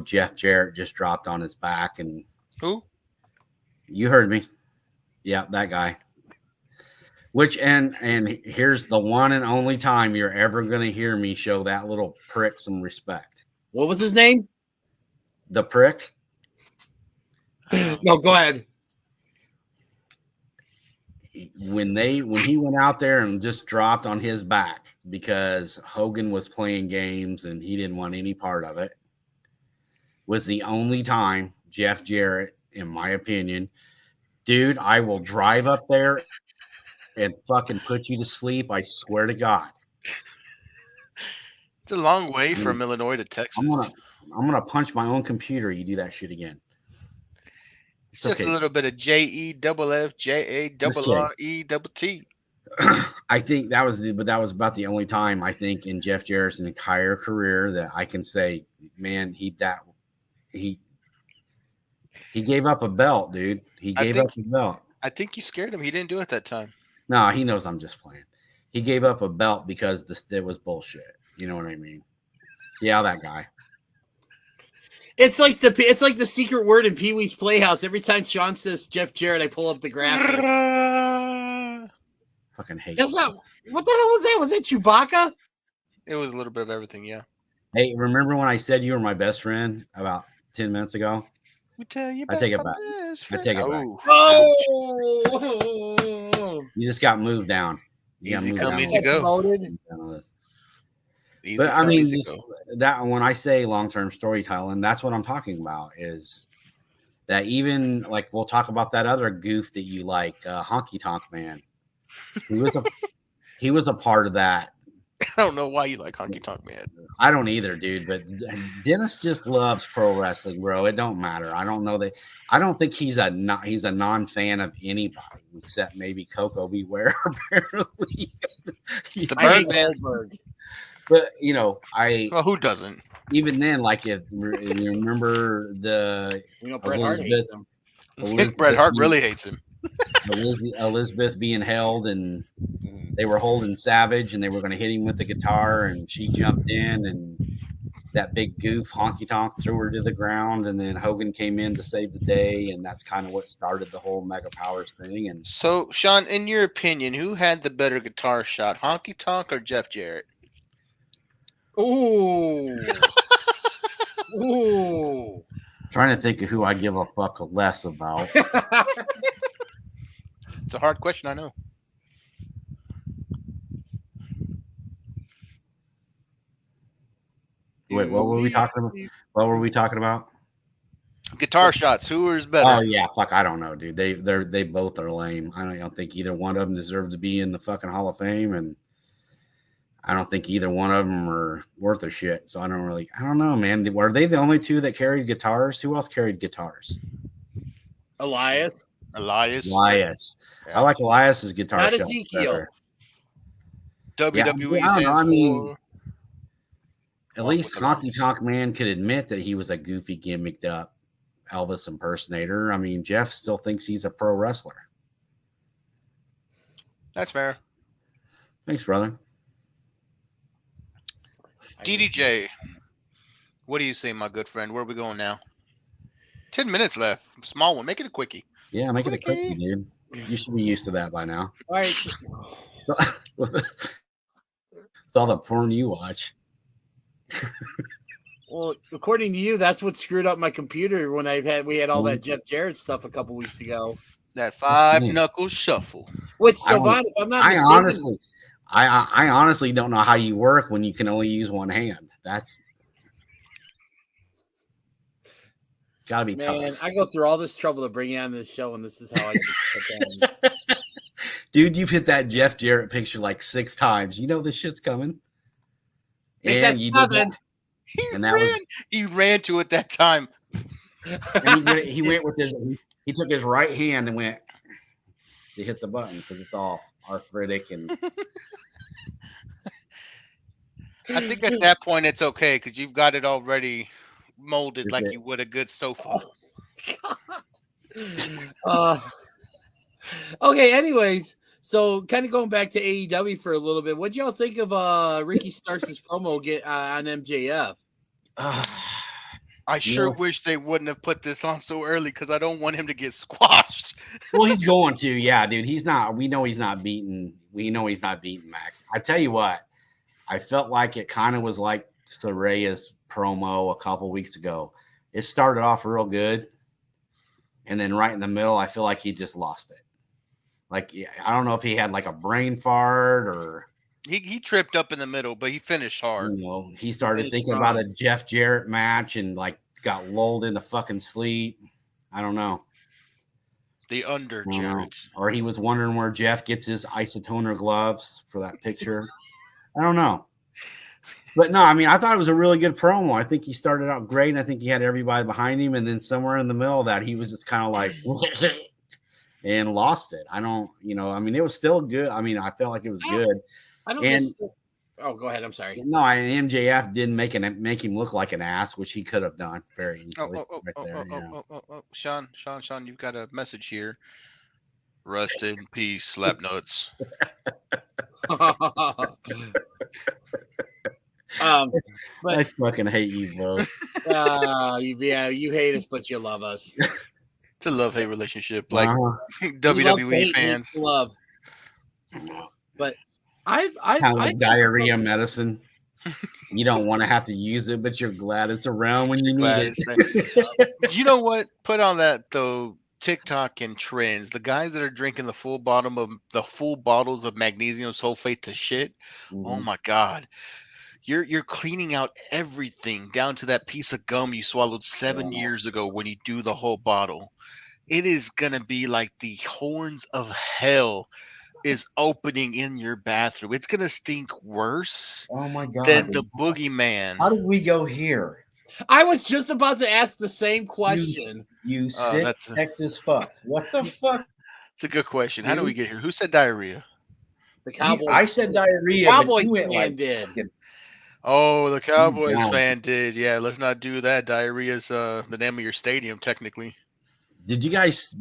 Jeff Jarrett just dropped on his back. And who? You heard me. Yeah, that guy. And here's the one and only time you're ever going to hear me show that little prick some respect. What was his name? The prick. No, go ahead. When he went out there and just dropped on his back because Hogan was playing games and he didn't want any part of it, was the only time Jeff Jarrett, in my opinion, dude, I will drive up there and fucking put you to sleep. I swear to God. It's a long way from Illinois to Texas. I'm gonna punch my own computer. You do that shit again. It's just a little bit of JEFFJARRET. I think that was about the only time I think in Jeff Jarrett's entire career that I can say, man, he gave up a belt, dude. He gave up a belt. I think you scared him. He didn't do it that time. No, he knows I'm just playing. He gave up a belt because it was bullshit. You know what I mean? Yeah, that guy. It's like the secret word in Pee Wee's Playhouse. Every time Sean says Jeff Jarrett, I pull up the graphic. Fucking hate. What the hell was that? Was that Chewbacca? It was a little bit of everything, yeah. Hey, remember when I said you were my best friend about 10 minutes ago? We tell you I take it back. Oh. You just got moved down. Easy come, easy go. But I mean, that when I say long-term storytelling, that's what I'm talking about. Is that even like we'll talk about that other goof that you like, Honky Tonk Man. He was a part of that. I don't know why you like Honky Tonk Man. I don't either, dude. But Dennis just loves pro wrestling, bro. It don't matter. I don't know that. I don't think he's a non-fan of anybody except maybe Coco Beware. Apparently, the Birdman. But who doesn't? Even then, like if you remember Bret Hart hates him. Bret Hart really hates him. Elizabeth being held, and they were holding Savage, and they were going to hit him with the guitar, and she jumped in, and that big goof Honky Tonk threw her to the ground, and then Hogan came in to save the day, and that's kind of what started the whole Mega Powers thing. And so, Sean, in your opinion, who had the better guitar shot, Honky Tonk or Jeff Jarrett? Ooh. Ooh. Trying to think of who I give a fuck less about. It's a hard question, I know. Wait, what were we talking about? Guitar shots. Who is better? Oh yeah, fuck. I don't know, dude. They both are lame. I don't think either one of them deserve to be in the fucking Hall of Fame, and I don't think either one of them are worth a shit. So I don't know, man. Were they the only two that carried guitars? Who else carried guitars? Elias. Yeah. I like Elias's guitar. Not Ezekiel. WWE I stands for. At least Honky Tonk Man could admit that he was a goofy, gimmicked up Elvis impersonator. I mean, Jeff still thinks he's a pro wrestler. That's fair. Thanks, brother. DDJ, what do you say, my good friend? Where are we going now? 10 minutes left. Small one. Make it a quickie. Yeah, make it a quickie, dude. You should be used to that by now. All right. With all the porn you watch. Well, according to you, that's what screwed up my computer when we had all that Jeff Jarrett stuff a couple weeks ago. That 5-knuckle shuffle. Which, Savant, if I'm not mistaken, I honestly don't know how you work when you can only use one hand. That's gotta be tough. I go through all this trouble to bring you on this show, and this is how I get put down. Dude, you've hit that Jeff Jarrett picture like 6 times. You know this shit's coming. Make that you 7. did that. He ran to it that time. And he went with he took his right hand and went to hit the button because it's all arthritic and I think at that point it's okay because you've got it already molded like you would a good sofa. Okay, anyways, so kind of going back to AEW for a little bit, what'd y'all think of Ricky Starks' promo on MJF? I sure wish they wouldn't have put this on so early because I don't want him to get squashed. Well, he's going to, yeah, dude. He's not. We know he's not beating. We know he's not beating Max. I tell you what, I felt like it kind of was like Soraya's promo a couple weeks ago. It started off real good, and then right in the middle, I feel like he just lost it. Like, I don't know if he had like a brain fart or he tripped up in the middle, but he finished hard. You know, he started thinking about a Jeff Jarrett match and like got lulled into fucking sleep. I don't know. The under Jarrett. Or he was wondering where Jeff gets his isotoner gloves for that picture. I don't know. But no, I mean, I thought it was a really good promo. I think he started out great, and I think he had everybody behind him, and then somewhere in the middle of that, he was just kind of like and lost it. I mean, it was still good. I mean, I felt like it was good. I don't Oh, go ahead. I'm sorry. No, MJF didn't make him look like an ass, which he could have done very easily. Sean, you've got a message here. Rest in peace, slap nuts. But I fucking hate you both. You hate us, but you love us. It's a love-hate relationship, like WWE fans. Love. But I diarrhea medicine. You don't want to have to use it, but you're glad it's around when you need it. You know what? Put on that though. TikTok and trends. The guys that are drinking the full bottles of magnesium sulfate to shit. Mm-hmm. Oh my god. You're cleaning out everything down to that piece of gum you swallowed 7 years ago when you do the whole bottle. It is gonna be like the horns of hell is opening in your bathroom. It's gonna stink worse than the boogeyman. How did we go here? I was just about to ask the same question. You sick Texas fuck. What the fuck? It's a good question. How do we get here? Who said diarrhea? The Cowboys. I said diarrhea. The Cowboys fan did. Oh, the Cowboys fan did. Yeah, let's not do that. Diarrhea is the name of your stadium, technically. Did you guys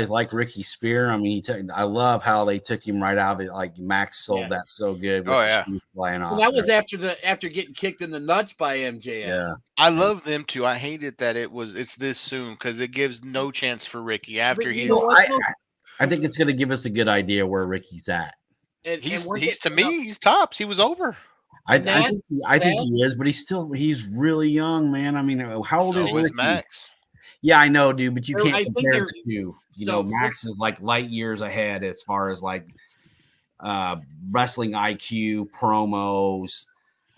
like Ricky Spear? I mean, I love how they took him right out of it. Like Max sold that so good. Flying off. That was after getting kicked in the nuts by MJF. Yeah, I love them too. I hated that it's this soon because it gives no chance for Ricky after he's. I think it's going to give us a good idea where Ricky's at. He's to me, he's tops. He was over. I think he is, but he's really young, man. I mean, how old is Ricky? Max? Yeah, I know, dude, but you can't compare the two. You know, Max is like light years ahead as far as like wrestling IQ, promos.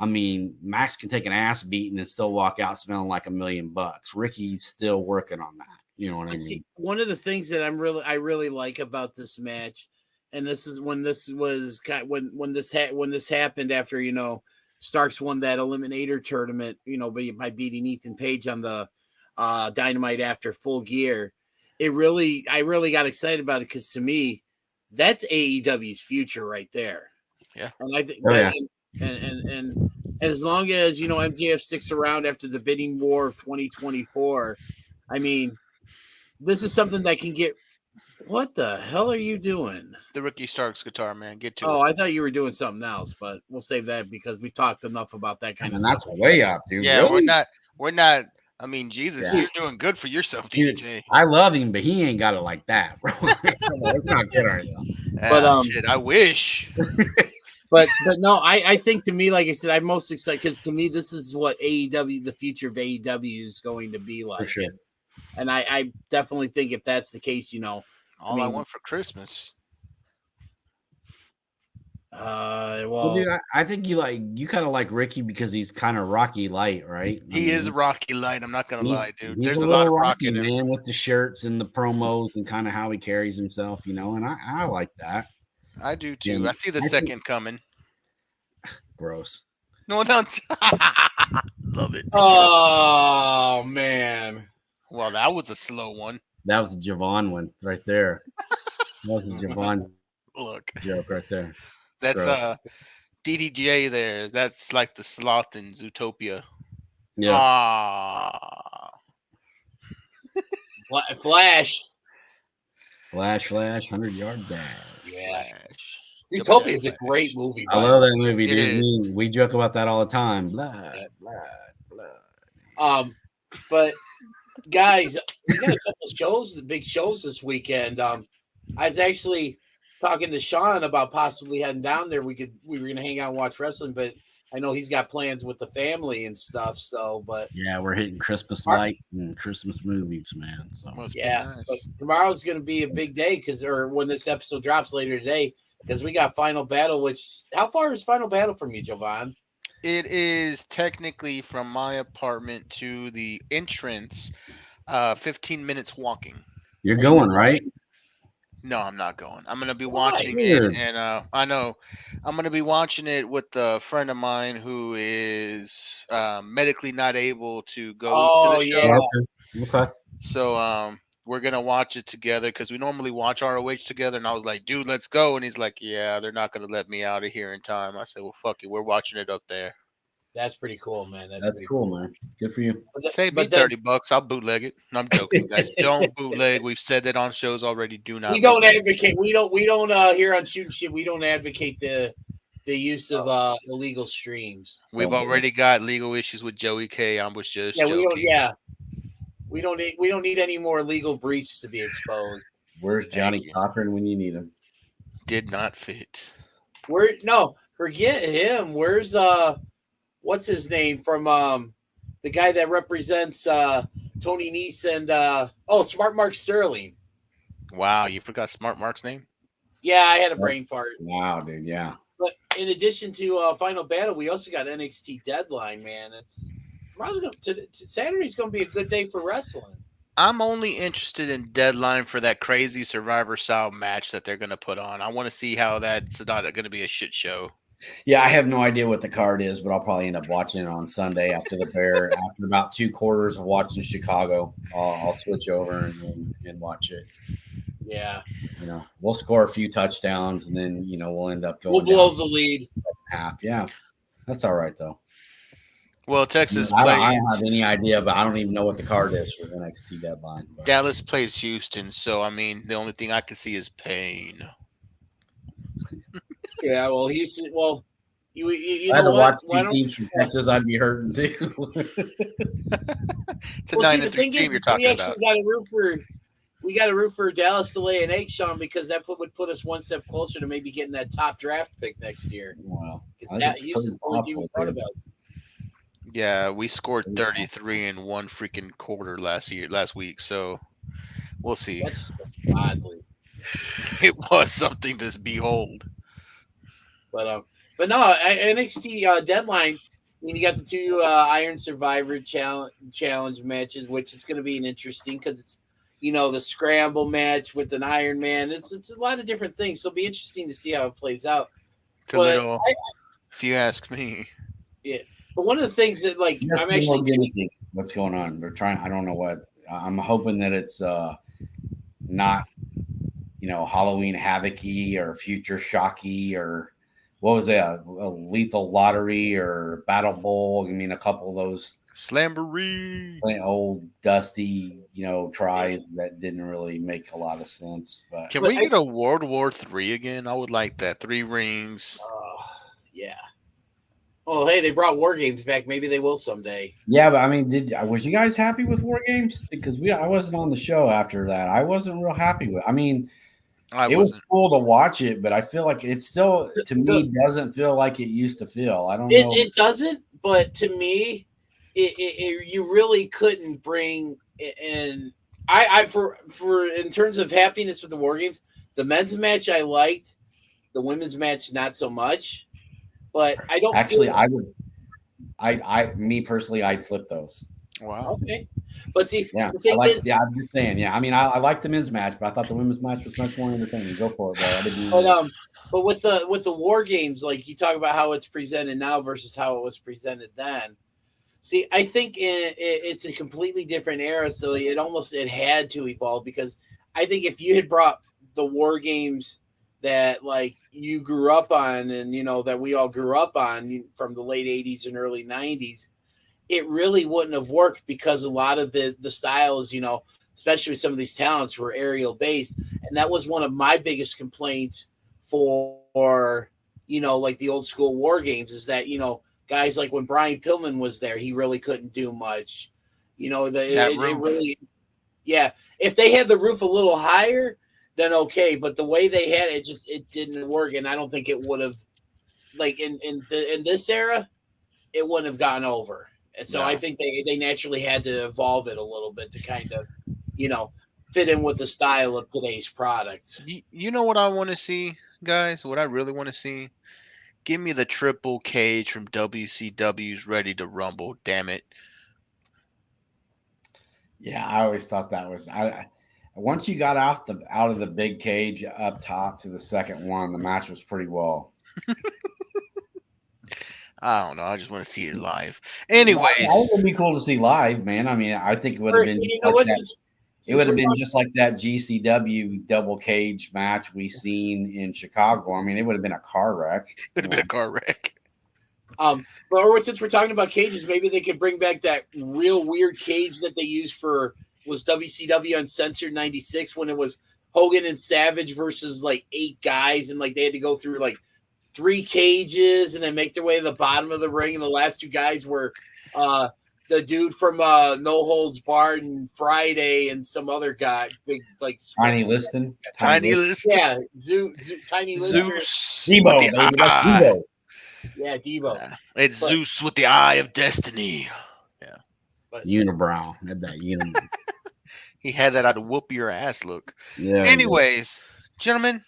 I mean, Max can take an ass beating and still walk out smelling like $1 million. Ricky's still working on that. You know what I mean? See, one of the things that I really like about this match, and this is when this was kind of, when this happened after Starks won that Eliminator tournament, by beating Ethan Page on the Dynamite after Full Gear. I really got excited about it because to me, that's AEW's future right there. Yeah, and I think yeah. and as long as MJF sticks around after the bidding war of 2024, I mean, this is something that can get. What the hell are you doing? The Ricky Starks guitar, man. Get to it. Oh, I thought you were doing something else, but we'll save that because we've talked enough about that kind of And stuff. that's way up, dude. Yeah, really? we're not. I mean, Jesus, you're doing good for yourself, DJ. I love him, but he ain't got it like that, bro. It's not good right now. But shit, I wish. But no, I think to me, like I said, I'm most excited because to me, this is what AEW, the future of AEW is going to be like. For sure. And I definitely think if that's the case, All I want for Christmas. Well, dude, I think you kind of like Ricky because he's kind of Rocky Light, right? He is Rocky Light. I'm not gonna lie, dude. He's There's a little lot of rock Rocky, in him, man, with the shirts and the promos and kind of how he carries himself, and I like that. I do too. Yeah, I see the second coming. Gross. No, don't. Love it. Oh man. Well, that was a slow one. That was a Javon one right there. That was a Javon Look, joke right there. that's Gross. DDJ there. That's like the sloth in Zootopia. Yeah. Flash. Flash, 100-yard dash. Yeah. Flash. Zootopia is a great movie. I love that movie, It dude. We joke about that all the time. Blood. But guys, we got a couple of shows, the big shows this weekend. I was actually talking to Sean about possibly heading down there. We were gonna hang out and watch wrestling, but I know he's got plans with the family and stuff. So, but yeah, we're hitting Christmas lights and Christmas movies, man. So yeah, nice. but tomorrow's gonna be a big day or when this episode drops later today, because we got Final Battle. Which how far is Final Battle from you, Jovan? It is technically from my apartment to the entrance, 15 minutes walking. you're going, right? No, I'm not going. I'm gonna be Why? watching it, and I know I'm gonna be watching it with a friend of mine who is medically not able to go to the show. Okay. So we're gonna watch it together because we normally watch ROH together. And I was like, dude, let's go. And he's like, yeah, they're not gonna let me out of here in time. I said, well, fuck it, we're watching it up there. That's pretty cool, man. That's cool, man. Good for you. Save me $30. I'll bootleg it. No, I'm joking, guys. Don't bootleg. We've said that on shows already. Do not. We don't advocate. We don't here on Shooting Shit. We don't advocate the use of illegal streams. We've already got legal issues with Joey K. I was just joking. We don't need any more legal breaches to be exposed. Where's Johnny Cochran when you need him? Did not fit. Forget him. Where's what's his name from the guy that represents Tony Nese and Smart Mark Sterling. Wow, you forgot Smart Mark's name? Yeah, I had a brain fart. Wow, dude, yeah. But in addition to Final Battle, we also got NXT Deadline, man. Saturday's going to be a good day for wrestling. I'm only interested in Deadline for that crazy Survivor style match that they're going to put on. I want to see how that's not going to be a shit show. Yeah, I have no idea what the card is, but I'll probably end up watching it on Sunday after the Bear. After about 2 quarters of watching Chicago, I'll switch over and watch it. Yeah. We'll score a few touchdowns, and then, we'll end up going We'll blow the lead. Half. Yeah. That's all right, though. Well, Texas I plays. don't have any idea, but I don't even know what the card is for the NXT Deadline. But. Dallas plays Houston, so, I mean, the only thing I can see is pain. Yeah, well, Houston. Well, you I had know to what? watch 2 teams from Texas. I'd be hurting too. It's a 9-3 team you're talking about. We got to root for Dallas to lay an egg, Sean, because that would put us one step closer to maybe getting that top draft pick next year. Wow, Houston's only team in front of us. Yeah, we scored 33 in one freaking quarter last week, so we'll see. That's oddly. It was something to behold. But no, NXT Deadline. mean, you got the two Iron Survivor challenge matches, which is going to be an interesting because it's, the scramble match with an Iron Man. It's a lot of different things. So it'll be interesting to see how it plays out. It's a little, if you ask me. Yeah. But one of the things that, like, Yes, I'm actually gimmicky. What's going on? They're trying. I don't know what. I'm hoping that it's not, Halloween Havoc-y or Future Shocky or what was that? A Lethal Lottery or Battle Bowl. I mean, a couple of those Slamboree, old dusty, tries that didn't really make a lot of sense. But can we get a World War III again? I would like that. 3 rings. Yeah. Oh, hey, they brought WarGames back. Maybe they will someday. Yeah, but I mean, was you guys happy with WarGames? Because I wasn't on the show after that. I wasn't real happy with. I mean, it was cool to watch it, but I feel like it still, to me, doesn't feel like it used to feel. I don't know. It doesn't, but to me, you really couldn't bring in. For in terms of happiness with the WarGames, the men's match I liked, the women's match not so much. But I don't actually. Me personally, I'd flip those. Wow. Okay, but see, yeah, the thing is, I'm just saying. Yeah, I mean, I like the men's match, but I thought the women's match was much more entertaining. Go for it, bro. But with the WarGames, like you talk about how it's presented now versus how it was presented then. See, I think it's a completely different era, so it had to evolve because I think if you had brought the WarGames that like you grew up on and that we all grew up on from the late 80s and early 90s, it really wouldn't have worked because a lot of the styles, especially with some of these talents, were aerial based, and that was one of my biggest complaints for like the old school WarGames is that guys like when Brian Pillman was there, he really couldn't do much. It really, yeah. If they had the roof a little higher, then okay. But the way they had it, it didn't work, and I don't think it would have, like in this era, it wouldn't have gone over. And so I think they naturally had to evolve it a little bit to kind of, fit in with the style of today's product. You know what I want to see, guys? What I really want to see? Give me the triple cage from WCW's Ready to Rumble. Damn it. Yeah, I always thought that was once you got out of the big cage up top to the second one, the match was pretty well. I don't know. I just want to see it live. Anyways, it would be cool to see live, man. I mean, I think it would have been. It would have been just like that GCW double cage match we seen in Chicago. I mean, it would have been a car wreck. It would have been a car wreck. But since we're talking about cages, maybe they could bring back that real weird cage that they used was WCW Uncensored 96 when it was Hogan and Savage versus like 8 guys and like they had to go through like 3 cages and then make their way to the bottom of the ring, and the last 2 guys were the dude from No Holds Barred and Friday and some other guy, big like Tiny Liston. Tiny Liston. Yeah, Tiny Liston. Zeus. Debo, baby, that's Debo. Yeah, Debo. It's Zeus with the eye of destiny. Yeah. But Unibrow had that unibrow. He had that I'd whoop your ass look. Yeah. Anyways, gentlemen,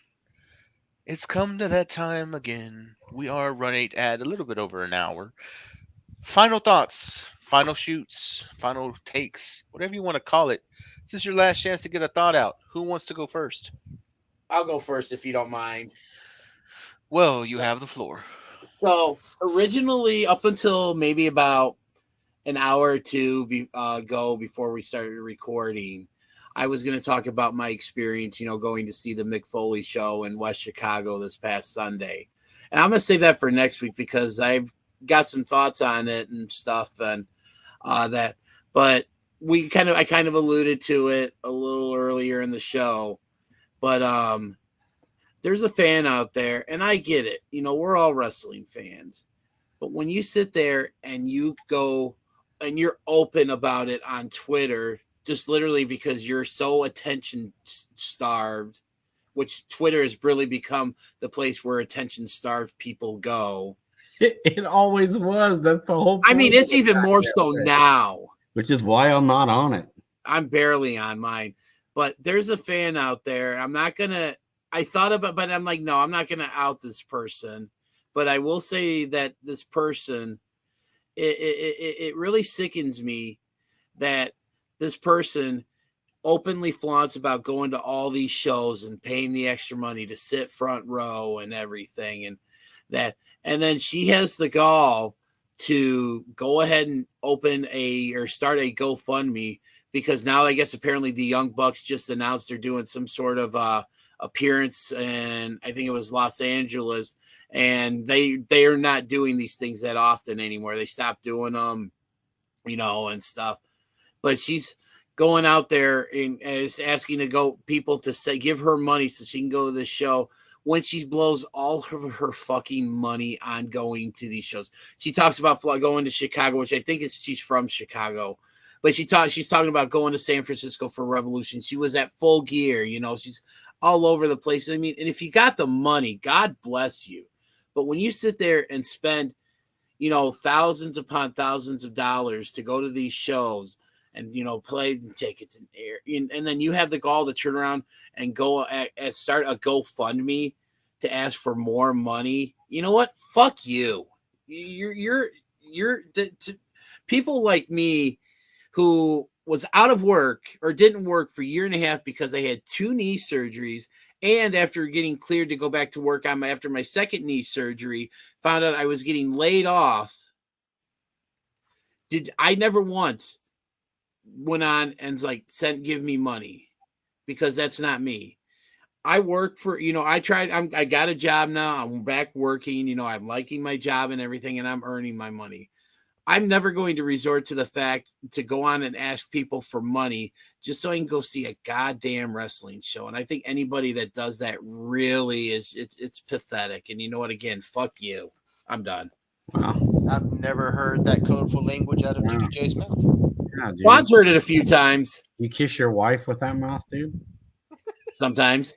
it's come to that time again. We are running at a little bit over an hour. Final thoughts, final shoots, final takes, whatever you want to call it. This is your last chance to get a thought out. Who wants to go first? I'll go first if you don't mind. Well, you have the floor. So originally, up until maybe about an hour or two ago before we started recording, I was going to talk about my experience, going to see the Mick Foley show in West Chicago this past Sunday. And I'm going to save that for next week because I've got some thoughts on it and stuff and that. But I kind of alluded to it a little earlier in the show. But there's a fan out there, and I get it. We're all wrestling fans. But when you sit there and you go and you're open about it on Twitter, just literally because you're so attention starved, which Twitter has really become the place where attention starved people go. It always was. That's the whole point. I mean, it's even more so now. Which is why I'm not on it. I'm barely on mine. But there's a fan out there. I thought about, but I'm like, no, I'm not going to out this person. But I will say that this person it really sickens me that this person openly flaunts about going to all these shows and paying the extra money to sit front row and everything, and then she has the gall to go ahead and start a GoFundMe, because now I guess apparently the Young Bucks just announced they're doing some sort of appearance, and I think it was Los Angeles, and they are not doing these things that often anymore. They stopped doing them, and stuff. But she's going out there and is asking people to give her money so she can go to the show, when she blows all of her fucking money on going to these shows. She talks about going to Chicago, which I think she's from Chicago, but she's talking about going to San Francisco for Revolution. She was at Full Gear, she's all over the place. I mean, and if you got the money, God bless you. But when you sit there and spend, thousands upon thousands of dollars to go to these shows, and play tickets and air, and then you have the gall to turn around and go and start a GoFundMe to ask for more money. You know what? Fuck you. You're people like me who was out of work or didn't work for a year and a half because they had 2 knee surgeries, and after getting cleared to go back to work after my second knee surgery, found out I was getting laid off. I never once went on and give me money, because that's not me. I work for, I got a job now. I'm back working, I'm liking my job and everything, and I'm earning my money. I'm never going to resort to the fact to go on and ask people for money just so I can go see a goddamn wrestling show. And I think anybody that does that really it's pathetic. And you know what? Again, fuck you. I'm done. Wow. I've never heard that colorful language out of DDJ's mouth. Yeah, dude. Juan's heard it a few times. You kiss your wife with that mouth, dude? Sometimes.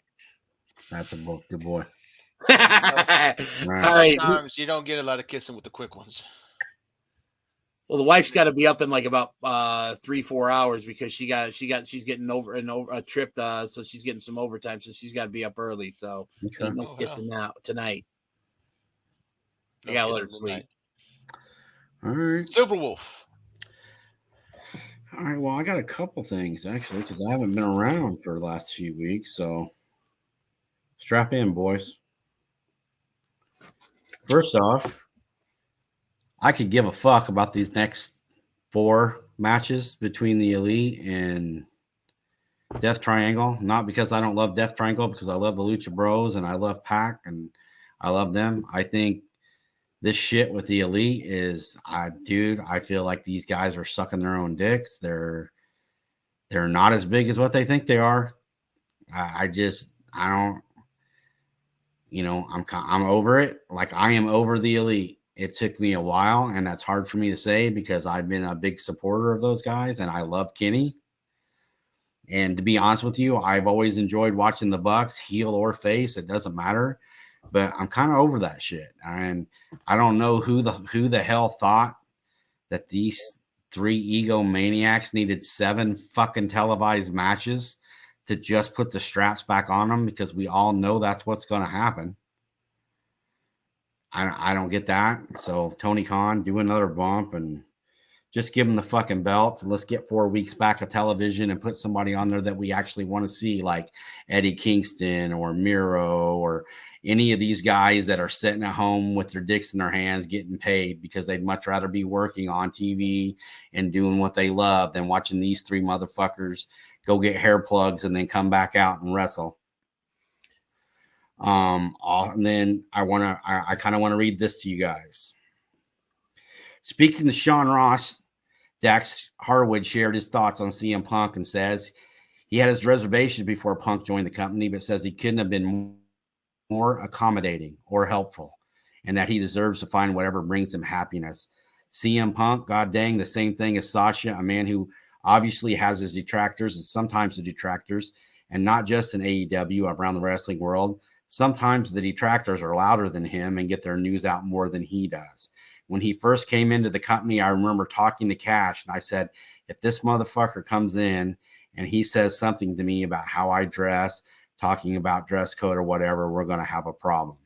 That's a good boy. All right. Sometimes you don't get a lot of kissing with the quick ones. Well, the wife's got to be up in about 3-4 hours, because she's getting over a trip, so she's getting some overtime, so she's got to be up early. So no kissing now tonight. I gotta let her sleep. All right, Silver Wolf. All right. Well, I got a couple things actually, because I haven't been around for the last few weeks. So strap in, boys. First off, I could give a fuck about these next 4 matches between the Elite and Death Triangle. Not because I don't love Death Triangle, because I love the Lucha Bros and I love Pac and I love them. I think this shit with the Elite is, I feel like these guys are sucking their own dicks. They're not as big as what they think they are. I don't, I'm over it. Like, I am over the Elite. It took me a while, and that's hard for me to say because I've been a big supporter of those guys, and I love Kenny. And to be honest with you, I've always enjoyed watching the Bucks, heel or face. It doesn't matter. But I'm kind of over that shit. And I don't know who the hell thought that these 3 egomaniacs needed 7 fucking televised matches to just put the straps back on them, because we all know that's what's going to happen. I don't get that. So Tony Khan, do another bump and just give them the fucking belts, and let's get 4 weeks back of television and put somebody on there that we actually want to see, like Eddie Kingston or Miro or any of these guys that are sitting at home with their dicks in their hands getting paid, because they'd much rather be working on TV and doing what they love than watching these 3 motherfuckers go get hair plugs and then come back out and wrestle. And then I kind of want to read this to you guys. Speaking to Sean Ross, Dax Hardwood shared his thoughts on CM Punk and says he had his reservations before Punk joined the company, but says he couldn't have been more accommodating or helpful, and that he deserves to find whatever brings him happiness. CM Punk, god dang, the same thing as Sasha, a man who obviously has his detractors and sometimes the detractors, and not just in AEW, around the wrestling world. Sometimes the detractors are louder than him and get their news out more than he does. When he first came into the company, I remember talking to Cash, and I said, if this motherfucker comes in and he says something to me about how I dress, talking about dress code or whatever, we're going to have a problem.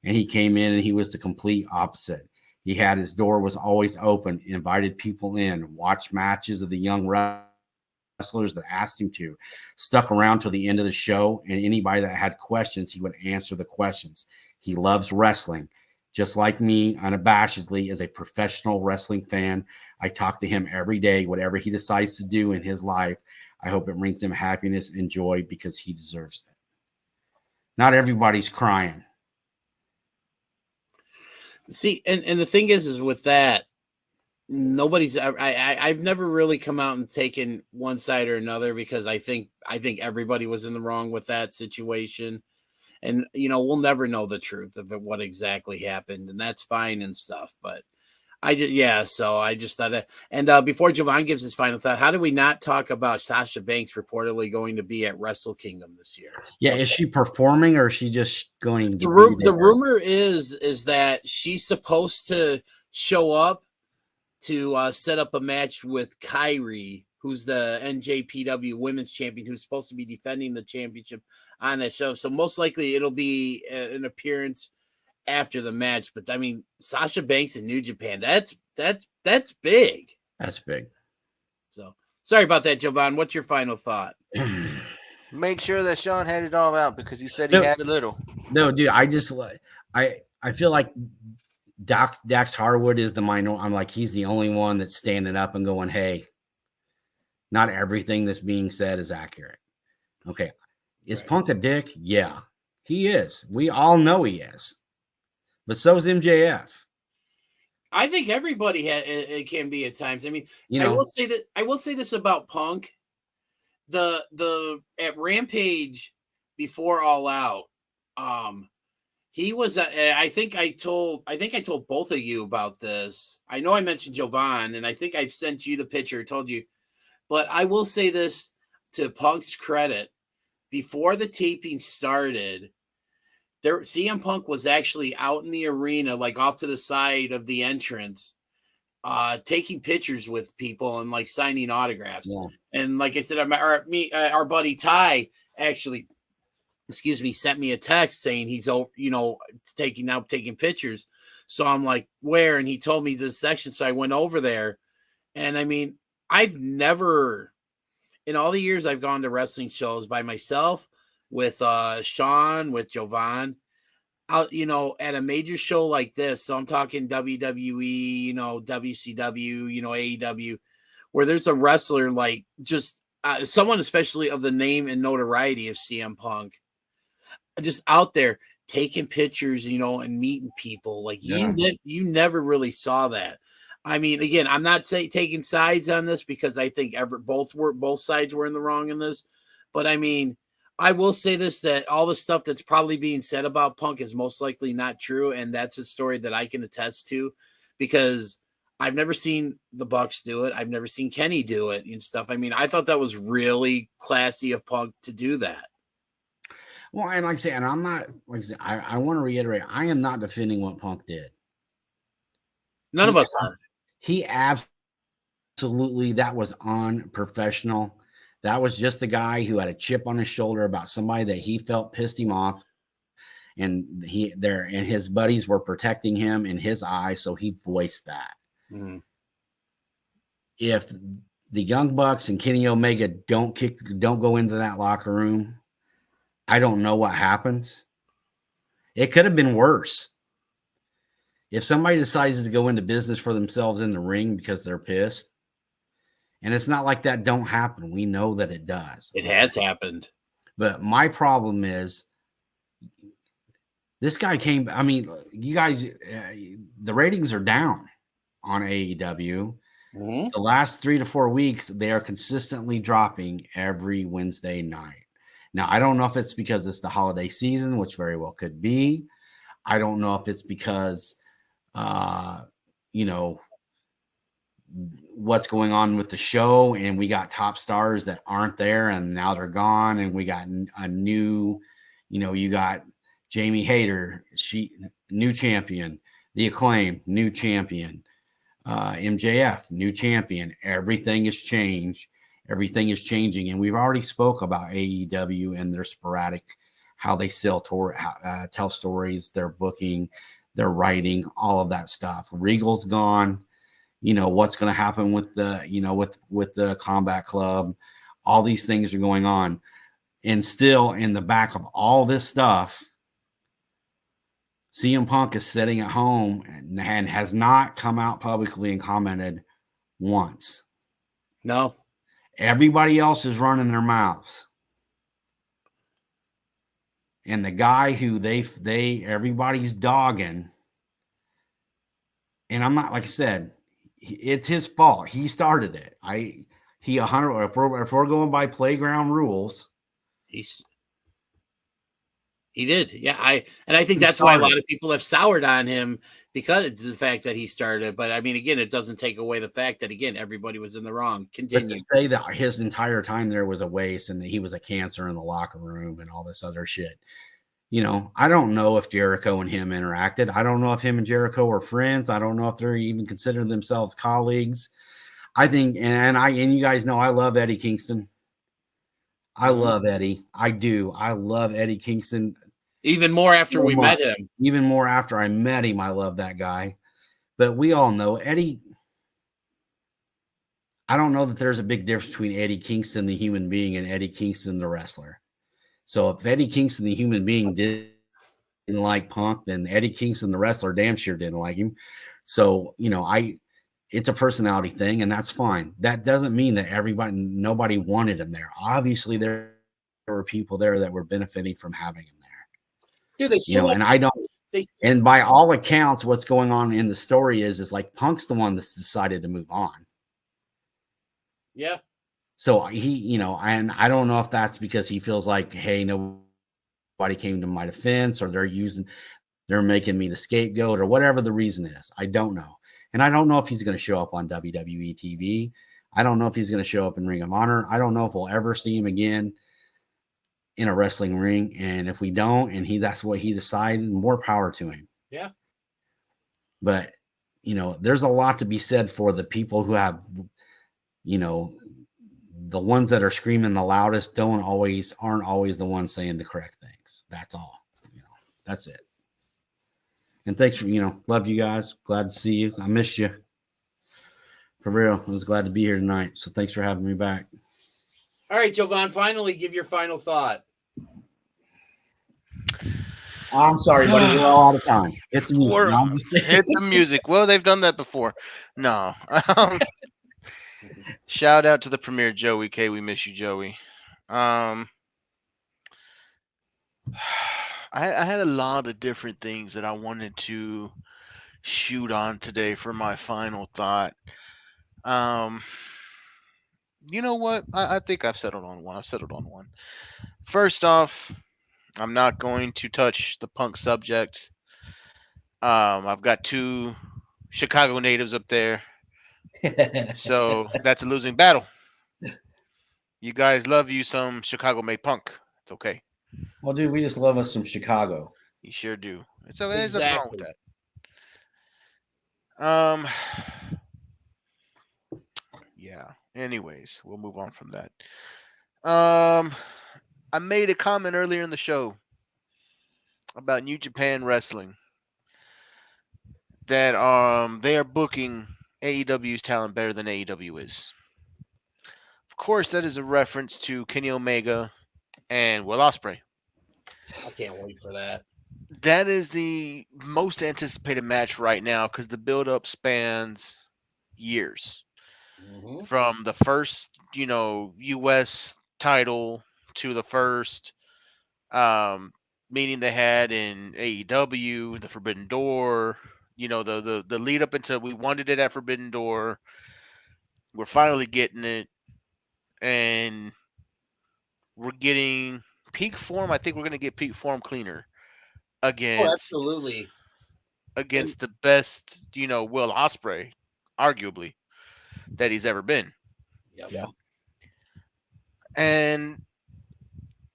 And he came in and he was the complete opposite. He had his door was always open, invited people in, watched matches of the young wrestlers that asked him to, stuck around till the end of the show, and anybody that had questions, he would answer the questions. He loves wrestling. Just like me, unabashedly, as a professional wrestling fan, I talk to him every day, whatever he decides to do in his life. I hope it brings him happiness and joy because he deserves it. Not everybody's crying. See, and the thing is with that, nobody's. I've never really come out and taken one side or another because I think everybody was in the wrong with that situation, and we'll never know the truth of what exactly happened, and that's fine and stuff. But so I just thought that. And before Jovan gives his final thought, how do we not talk about Sasha Banks reportedly going to be at Wrestle Kingdom this year? Yeah, is she performing or is she just going to The rumor is that she's supposed to show up to set up a match with Kyrie, who's the NJPW Women's Champion, who's supposed to be defending the championship on that show. So most likely it'll be an appearance after the match. But I mean, Sasha Banks in New Japan, that's big. That's big. So sorry about that, Jovan. What's your final thought? Make sure that Sean had it all out because he said he had a little. No, dude, I feel like Dax Hardwood is the minor. I'm like, he's the only one that's standing up and going, hey, not everything that's being said is accurate. Okay. Is Punk a dick? Yeah, he is. We all know he is. But so is MJF. I think everybody it can be at times. I mean, I will say this about Punk. The at Rampage before All Out, he was. I think I told both of you about this. I know I mentioned Jovan, and I think I sent you the picture. Told you, but I will say this to Punk's credit: before the taping started, CM Punk was actually out in the arena, like off to the side of the entrance, taking pictures with people and like signing autographs. Yeah. And like I said, our buddy Ty actually, sent me a text saying he's taking pictures. So I'm like, where? And he told me this section. So I went over there, and I mean, I've never, in all the years I've gone to wrestling shows by myself, with Sean, with Jovan, out, at a major show like this. So I'm talking WWE, WCW, AEW, where there's a wrestler like just someone, especially of the name and notoriety of CM Punk, just out there taking pictures, and meeting people. Like you never really saw that. I mean, again, I'm not taking sides on this because I think both sides were in the wrong in this, but I mean, I will say this, that all the stuff that's probably being said about Punk is most likely not true. And that's a story that I can attest to because I've never seen the Bucks do it. I've never seen Kenny do it and stuff. I mean, I thought that was really classy of Punk to do that. Well, and like I say, and I'm not, like I say, I want to reiterate, I am not defending what Punk did. None of us are. He absolutely, that was unprofessional. That was just a guy who had a chip on his shoulder about somebody that he felt pissed him off. And his buddies were protecting him in his eyes. So he voiced that. Mm-hmm. If the Young Bucks and Kenny Omega don't go into that locker room, I don't know what happens. It could have been worse. If somebody decides to go into business for themselves in the ring because they're pissed, and it's not like that don't happen. We know that it does. It has happened. But my problem is this guy came. I mean, you guys, the ratings are down on AEW. Mm-hmm. The last 3 to 4 weeks, they are consistently dropping every Wednesday night. Now, I don't know if it's because it's the holiday season, which very well could be. I don't know if it's because, what's going on with the show, and we got top stars that aren't there and now they're gone, and we got a new, you got Jamie Hayter, new champion, the Acclaim, new champion, MJF, new champion. Everything has changed. Everything is changing, and we've already spoke about AEW and their sporadic, how they still tell stories, their booking, their writing, all of that stuff. Regal's gone. What's going to happen with the, with the Combat Club? All these things are going on. And still in the back of all this stuff, CM Punk is sitting at home and has not come out publicly and commented once. No. Everybody else is running their mouths. And the guy who everybody's dogging, and I'm not, like I said, it's his fault. He started it. If we're going by playground rules, he did. Yeah. I think that's why a lot of people have soured on him, because it's the fact that he started. But I mean, again, it doesn't take away the fact that, again, everybody was in the wrong. Continue. But to say that his entire time there was a waste and that he was a cancer in the locker room and all this other shit. I don't know if Jericho and him interacted. I don't know if him and Jericho are friends. I don't know if they're even considering themselves colleagues. I think, and you guys know, I love Eddie Kingston. I love Eddie. I do. I love Eddie Kingston. Even more after we met him. Even more after I met him. I love that guy. But we all know Eddie. I don't know that there's a big difference between Eddie Kingston, the human being, and Eddie Kingston, the wrestler. So if Eddie Kingston, the human being, didn't like Punk, then Eddie Kingston, the wrestler, damn sure didn't like him. So, it's a personality thing, and that's fine. That doesn't mean that nobody wanted him there. Obviously, there were people there that were benefiting from having him there. And by all accounts, what's going on in the story is like Punk's the one that's decided to move on. Yeah. So he, and I don't know if that's because he feels like, hey, nobody came to my defense, or they're making me the scapegoat, or whatever the reason is. I don't know. And I don't know if he's going to show up on WWE TV. I don't know if he's going to show up in Ring of Honor. I don't know if we'll ever see him again in a wrestling ring. And if we don't, and that's what he decided, more power to him. Yeah. But, there's a lot to be said for the people who have, the ones that are screaming the loudest aren't always the ones saying the correct things. That's all. That's it. And thanks for, loved you guys. Glad to see you. I missed you. For real. I was glad to be here tonight. So thanks for having me back. All right, Jovan, finally give your final thought. I'm sorry, buddy. We're all out of time. Hit the music. Hit the music. Well, they've done that before. No. Shout out to the premier, Joey K. We miss you, Joey. I had a lot of different things that I wanted to shoot on today for my final thought. You know what? I think I've settled on one. First off, I'm not going to touch the Punk subject. I've got 2 Chicago natives up there. So that's a losing battle. You guys love you some Chicago-made Punk. It's okay. Well, dude, we just love us some Chicago. You sure do. It's okay. There's nothing wrong with that. Yeah. Anyways, we'll move on from that. I made a comment earlier in the show about New Japan Wrestling that they are booking AEW's talent better than AEW is. Of course, that is a reference to Kenny Omega and Will Ospreay. I can't wait for that. That is the most anticipated match right now because the build-up spans years. Mm-hmm. From the first, U.S. title to the first meeting they had in AEW, the Forbidden Door, the lead up into we wanted it at Forbidden Door. We're finally getting it. And we're getting peak form. I think we're going to get peak form cleaner absolutely. Against the best, Will Ospreay, arguably, that he's ever been. Yep. Yeah. And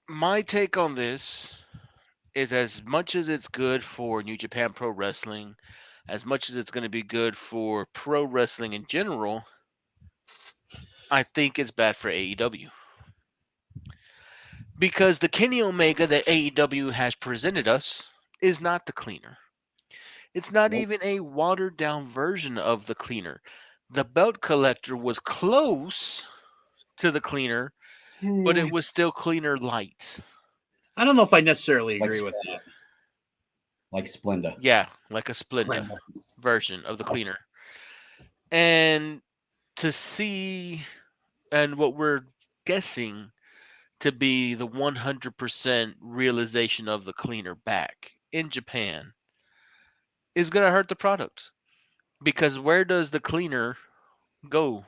my take on this is as much as it's good for New Japan Pro Wrestling, as much as it's going to be good for pro wrestling in general, I think it's bad for AEW. Because the Kenny Omega that AEW has presented us is not the cleaner. It's not Nope. even a watered down version of the cleaner. The belt collector was close to the cleaner, but it was still cleaner light. I don't know if I necessarily Like agree with that. Like Splenda. Yeah, like a Splenda version of the cleaner. And to see, and what we're guessing to be the 100% realization of the cleaner back in Japan is going to hurt the product. Because where does the cleaner go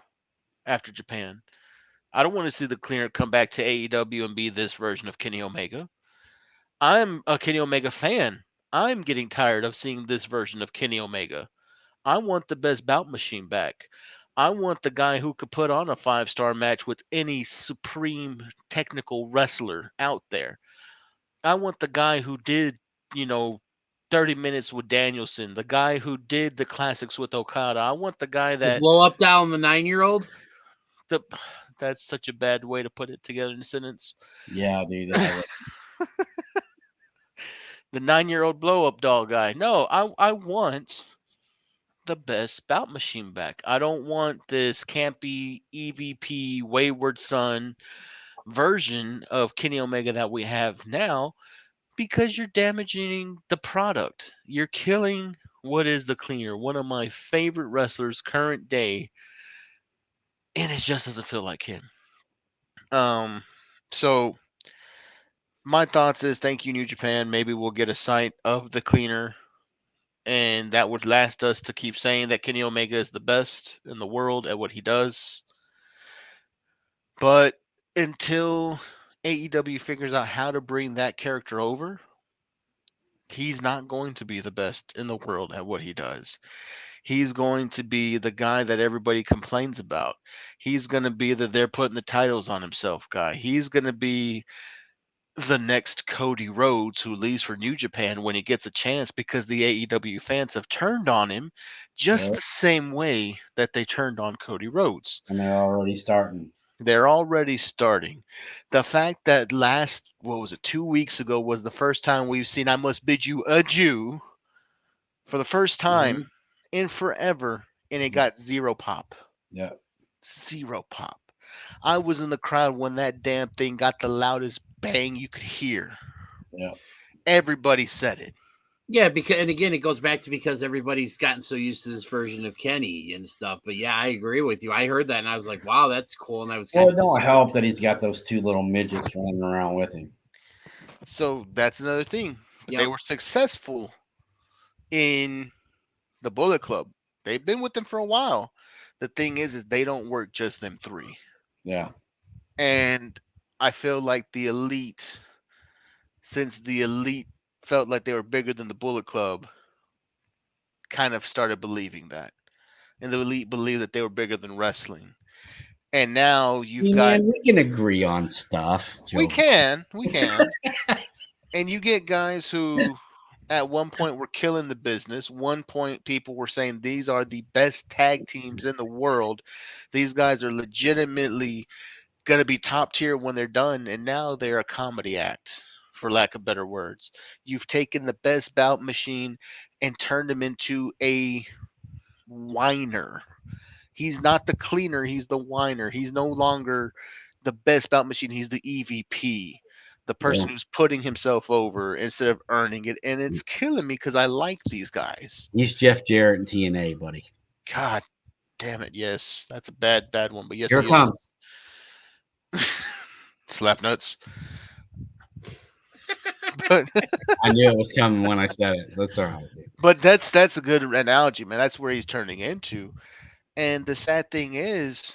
after Japan? I don't want to see the cleaner come back to AEW and be this version of Kenny Omega. I'm a Kenny Omega fan. I'm getting tired of seeing this version of Kenny Omega. I want the best bout machine back. I want the guy who could put on a 5-star match with any supreme technical wrestler out there. I want the guy who did, 30 minutes with Danielson, the guy who did the classics with Okada. I want the guy The that blow up down the 9-year-old. that's such a bad way to put it together in a sentence. Yeah, dude. The 9-year-old blow up doll guy. No, I want the best bout machine back. I don't want this campy EVP wayward son version of Kenny Omega that we have now, because you're damaging the product. You're killing what is the cleaner, one of my favorite wrestlers current day, and it just doesn't feel like him. So my thoughts is thank you, New Japan. Maybe we'll get a sight of the cleaner, and that would last us to keep saying that Kenny Omega is the best in the world at what he does. But until AEW figures out how to bring that character over, he's not going to be the best in the world at what he does. He's going to be the guy that everybody complains about. He's going to be the they're putting the titles on himself guy. He's going to be the next Cody Rhodes who leaves for New Japan when he gets a chance, because the AEW fans have turned on him just the same way that they turned on Cody Rhodes. And they're already starting. They're already starting. The fact that 2 weeks ago was the first time we've seen I Must Bid You Adieu for the first time in forever, and it got zero pop. Yeah. Zero pop. I was in the crowd when that damn thing got the loudest bang you could hear. Yeah. Everybody said it. Yeah, and again, it goes back to because everybody's gotten so used to this version of Kenny and stuff. But yeah, I agree with you. I heard that and I was like, wow, that's cool. And I was Well, it don't help that he's got those two little midgets running around with him. So that's another thing. But they were successful in the Bullet Club. They've been with them for a while. The thing is they don't work just them three. Yeah. And I feel like the Elite, since the Elite felt like they were bigger than the Bullet Club, kind of started believing that. And the Elite believed that they were bigger than wrestling. And now you've got... we can agree on stuff. Joe. We can. And you get guys who at one point were killing the business. One point people were saying these are the best tag teams in the world. These guys are legitimately going to be top tier when they're done. And now they're a comedy act, for lack of better words. You've taken the best bout machine and turned him into a whiner. He's not the cleaner. He's the whiner. He's no longer the best bout machine. He's the EVP. The person who's putting himself over instead of earning it. And it's killing me because I like these guys. He's Jeff Jarrett in TNA, buddy. God damn it. Yes. That's a bad one. But yes, here it comes. Slap nuts. But I knew it was coming when I said it. That's all right. Dude. But that's a good analogy, man. That's where he's turning into. And the sad thing is,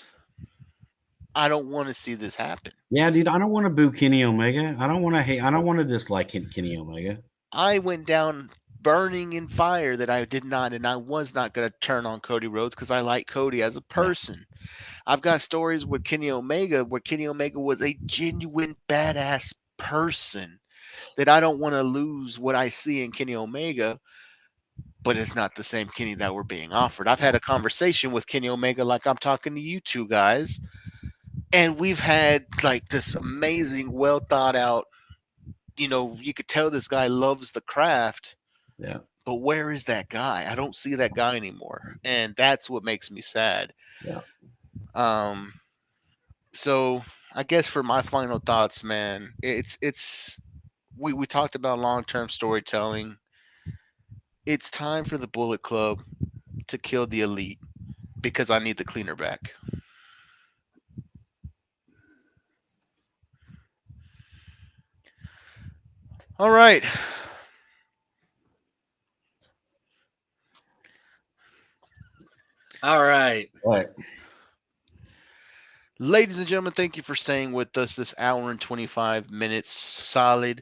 I don't want to see this happen. Yeah, dude, I don't want to boo Kenny Omega. I don't want to hate. I don't want to dislike Kenny Omega. I went down burning in fire that I did not, and I was not going to turn on Cody Rhodes because I like Cody as a person. Yeah. I've got stories with Kenny Omega where Kenny Omega was a genuine badass person that I don't want to lose what I see in Kenny Omega, but it's not the same Kenny that we're being offered. I've had a conversation with Kenny Omega like I'm talking to you two guys. And we've had like this amazing, well thought out, you could tell this guy loves the craft. Yeah. But where is that guy? I don't see that guy anymore, and that's what makes me sad. Yeah. So I guess for my final thoughts, man, it's we talked about long-term storytelling. It's time for the Bullet Club to kill the Elite because I need the cleaner back. All right. All right. Right. Ladies and gentlemen, thank you for staying with us this hour and 25 minutes solid.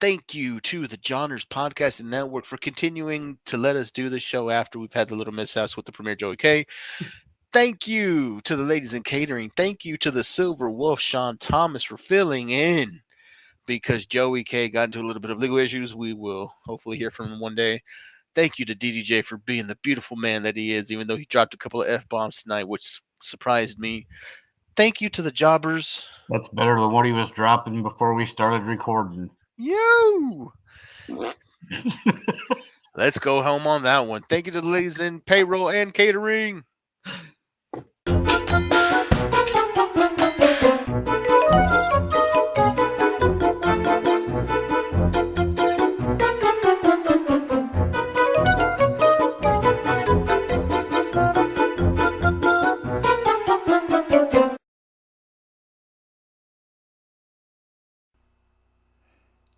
Thank you to the Johners Podcasting Network for continuing to let us do this show after we've had the little mishaps with the Premier Joey K. Thank you to the ladies in catering. Thank you to the Silver Wolf, Sean Thomas, for filling in because Joey K got into a little bit of legal issues. We will hopefully hear from him one day. Thank you to DDJ for being the beautiful man that he is, even though he dropped a couple of F-bombs tonight, which surprised me. Thank you to the jobbers. That's better than what he was dropping before we started recording. You. Let's go home on that one. Thank you to the ladies in payroll and catering.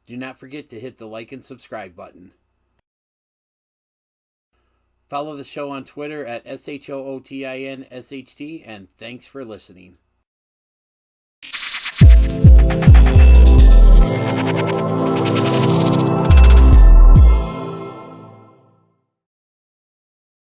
Do not forget to hit the like and subscribe button. Follow the show on Twitter at SHOOTINSHT, and thanks for listening.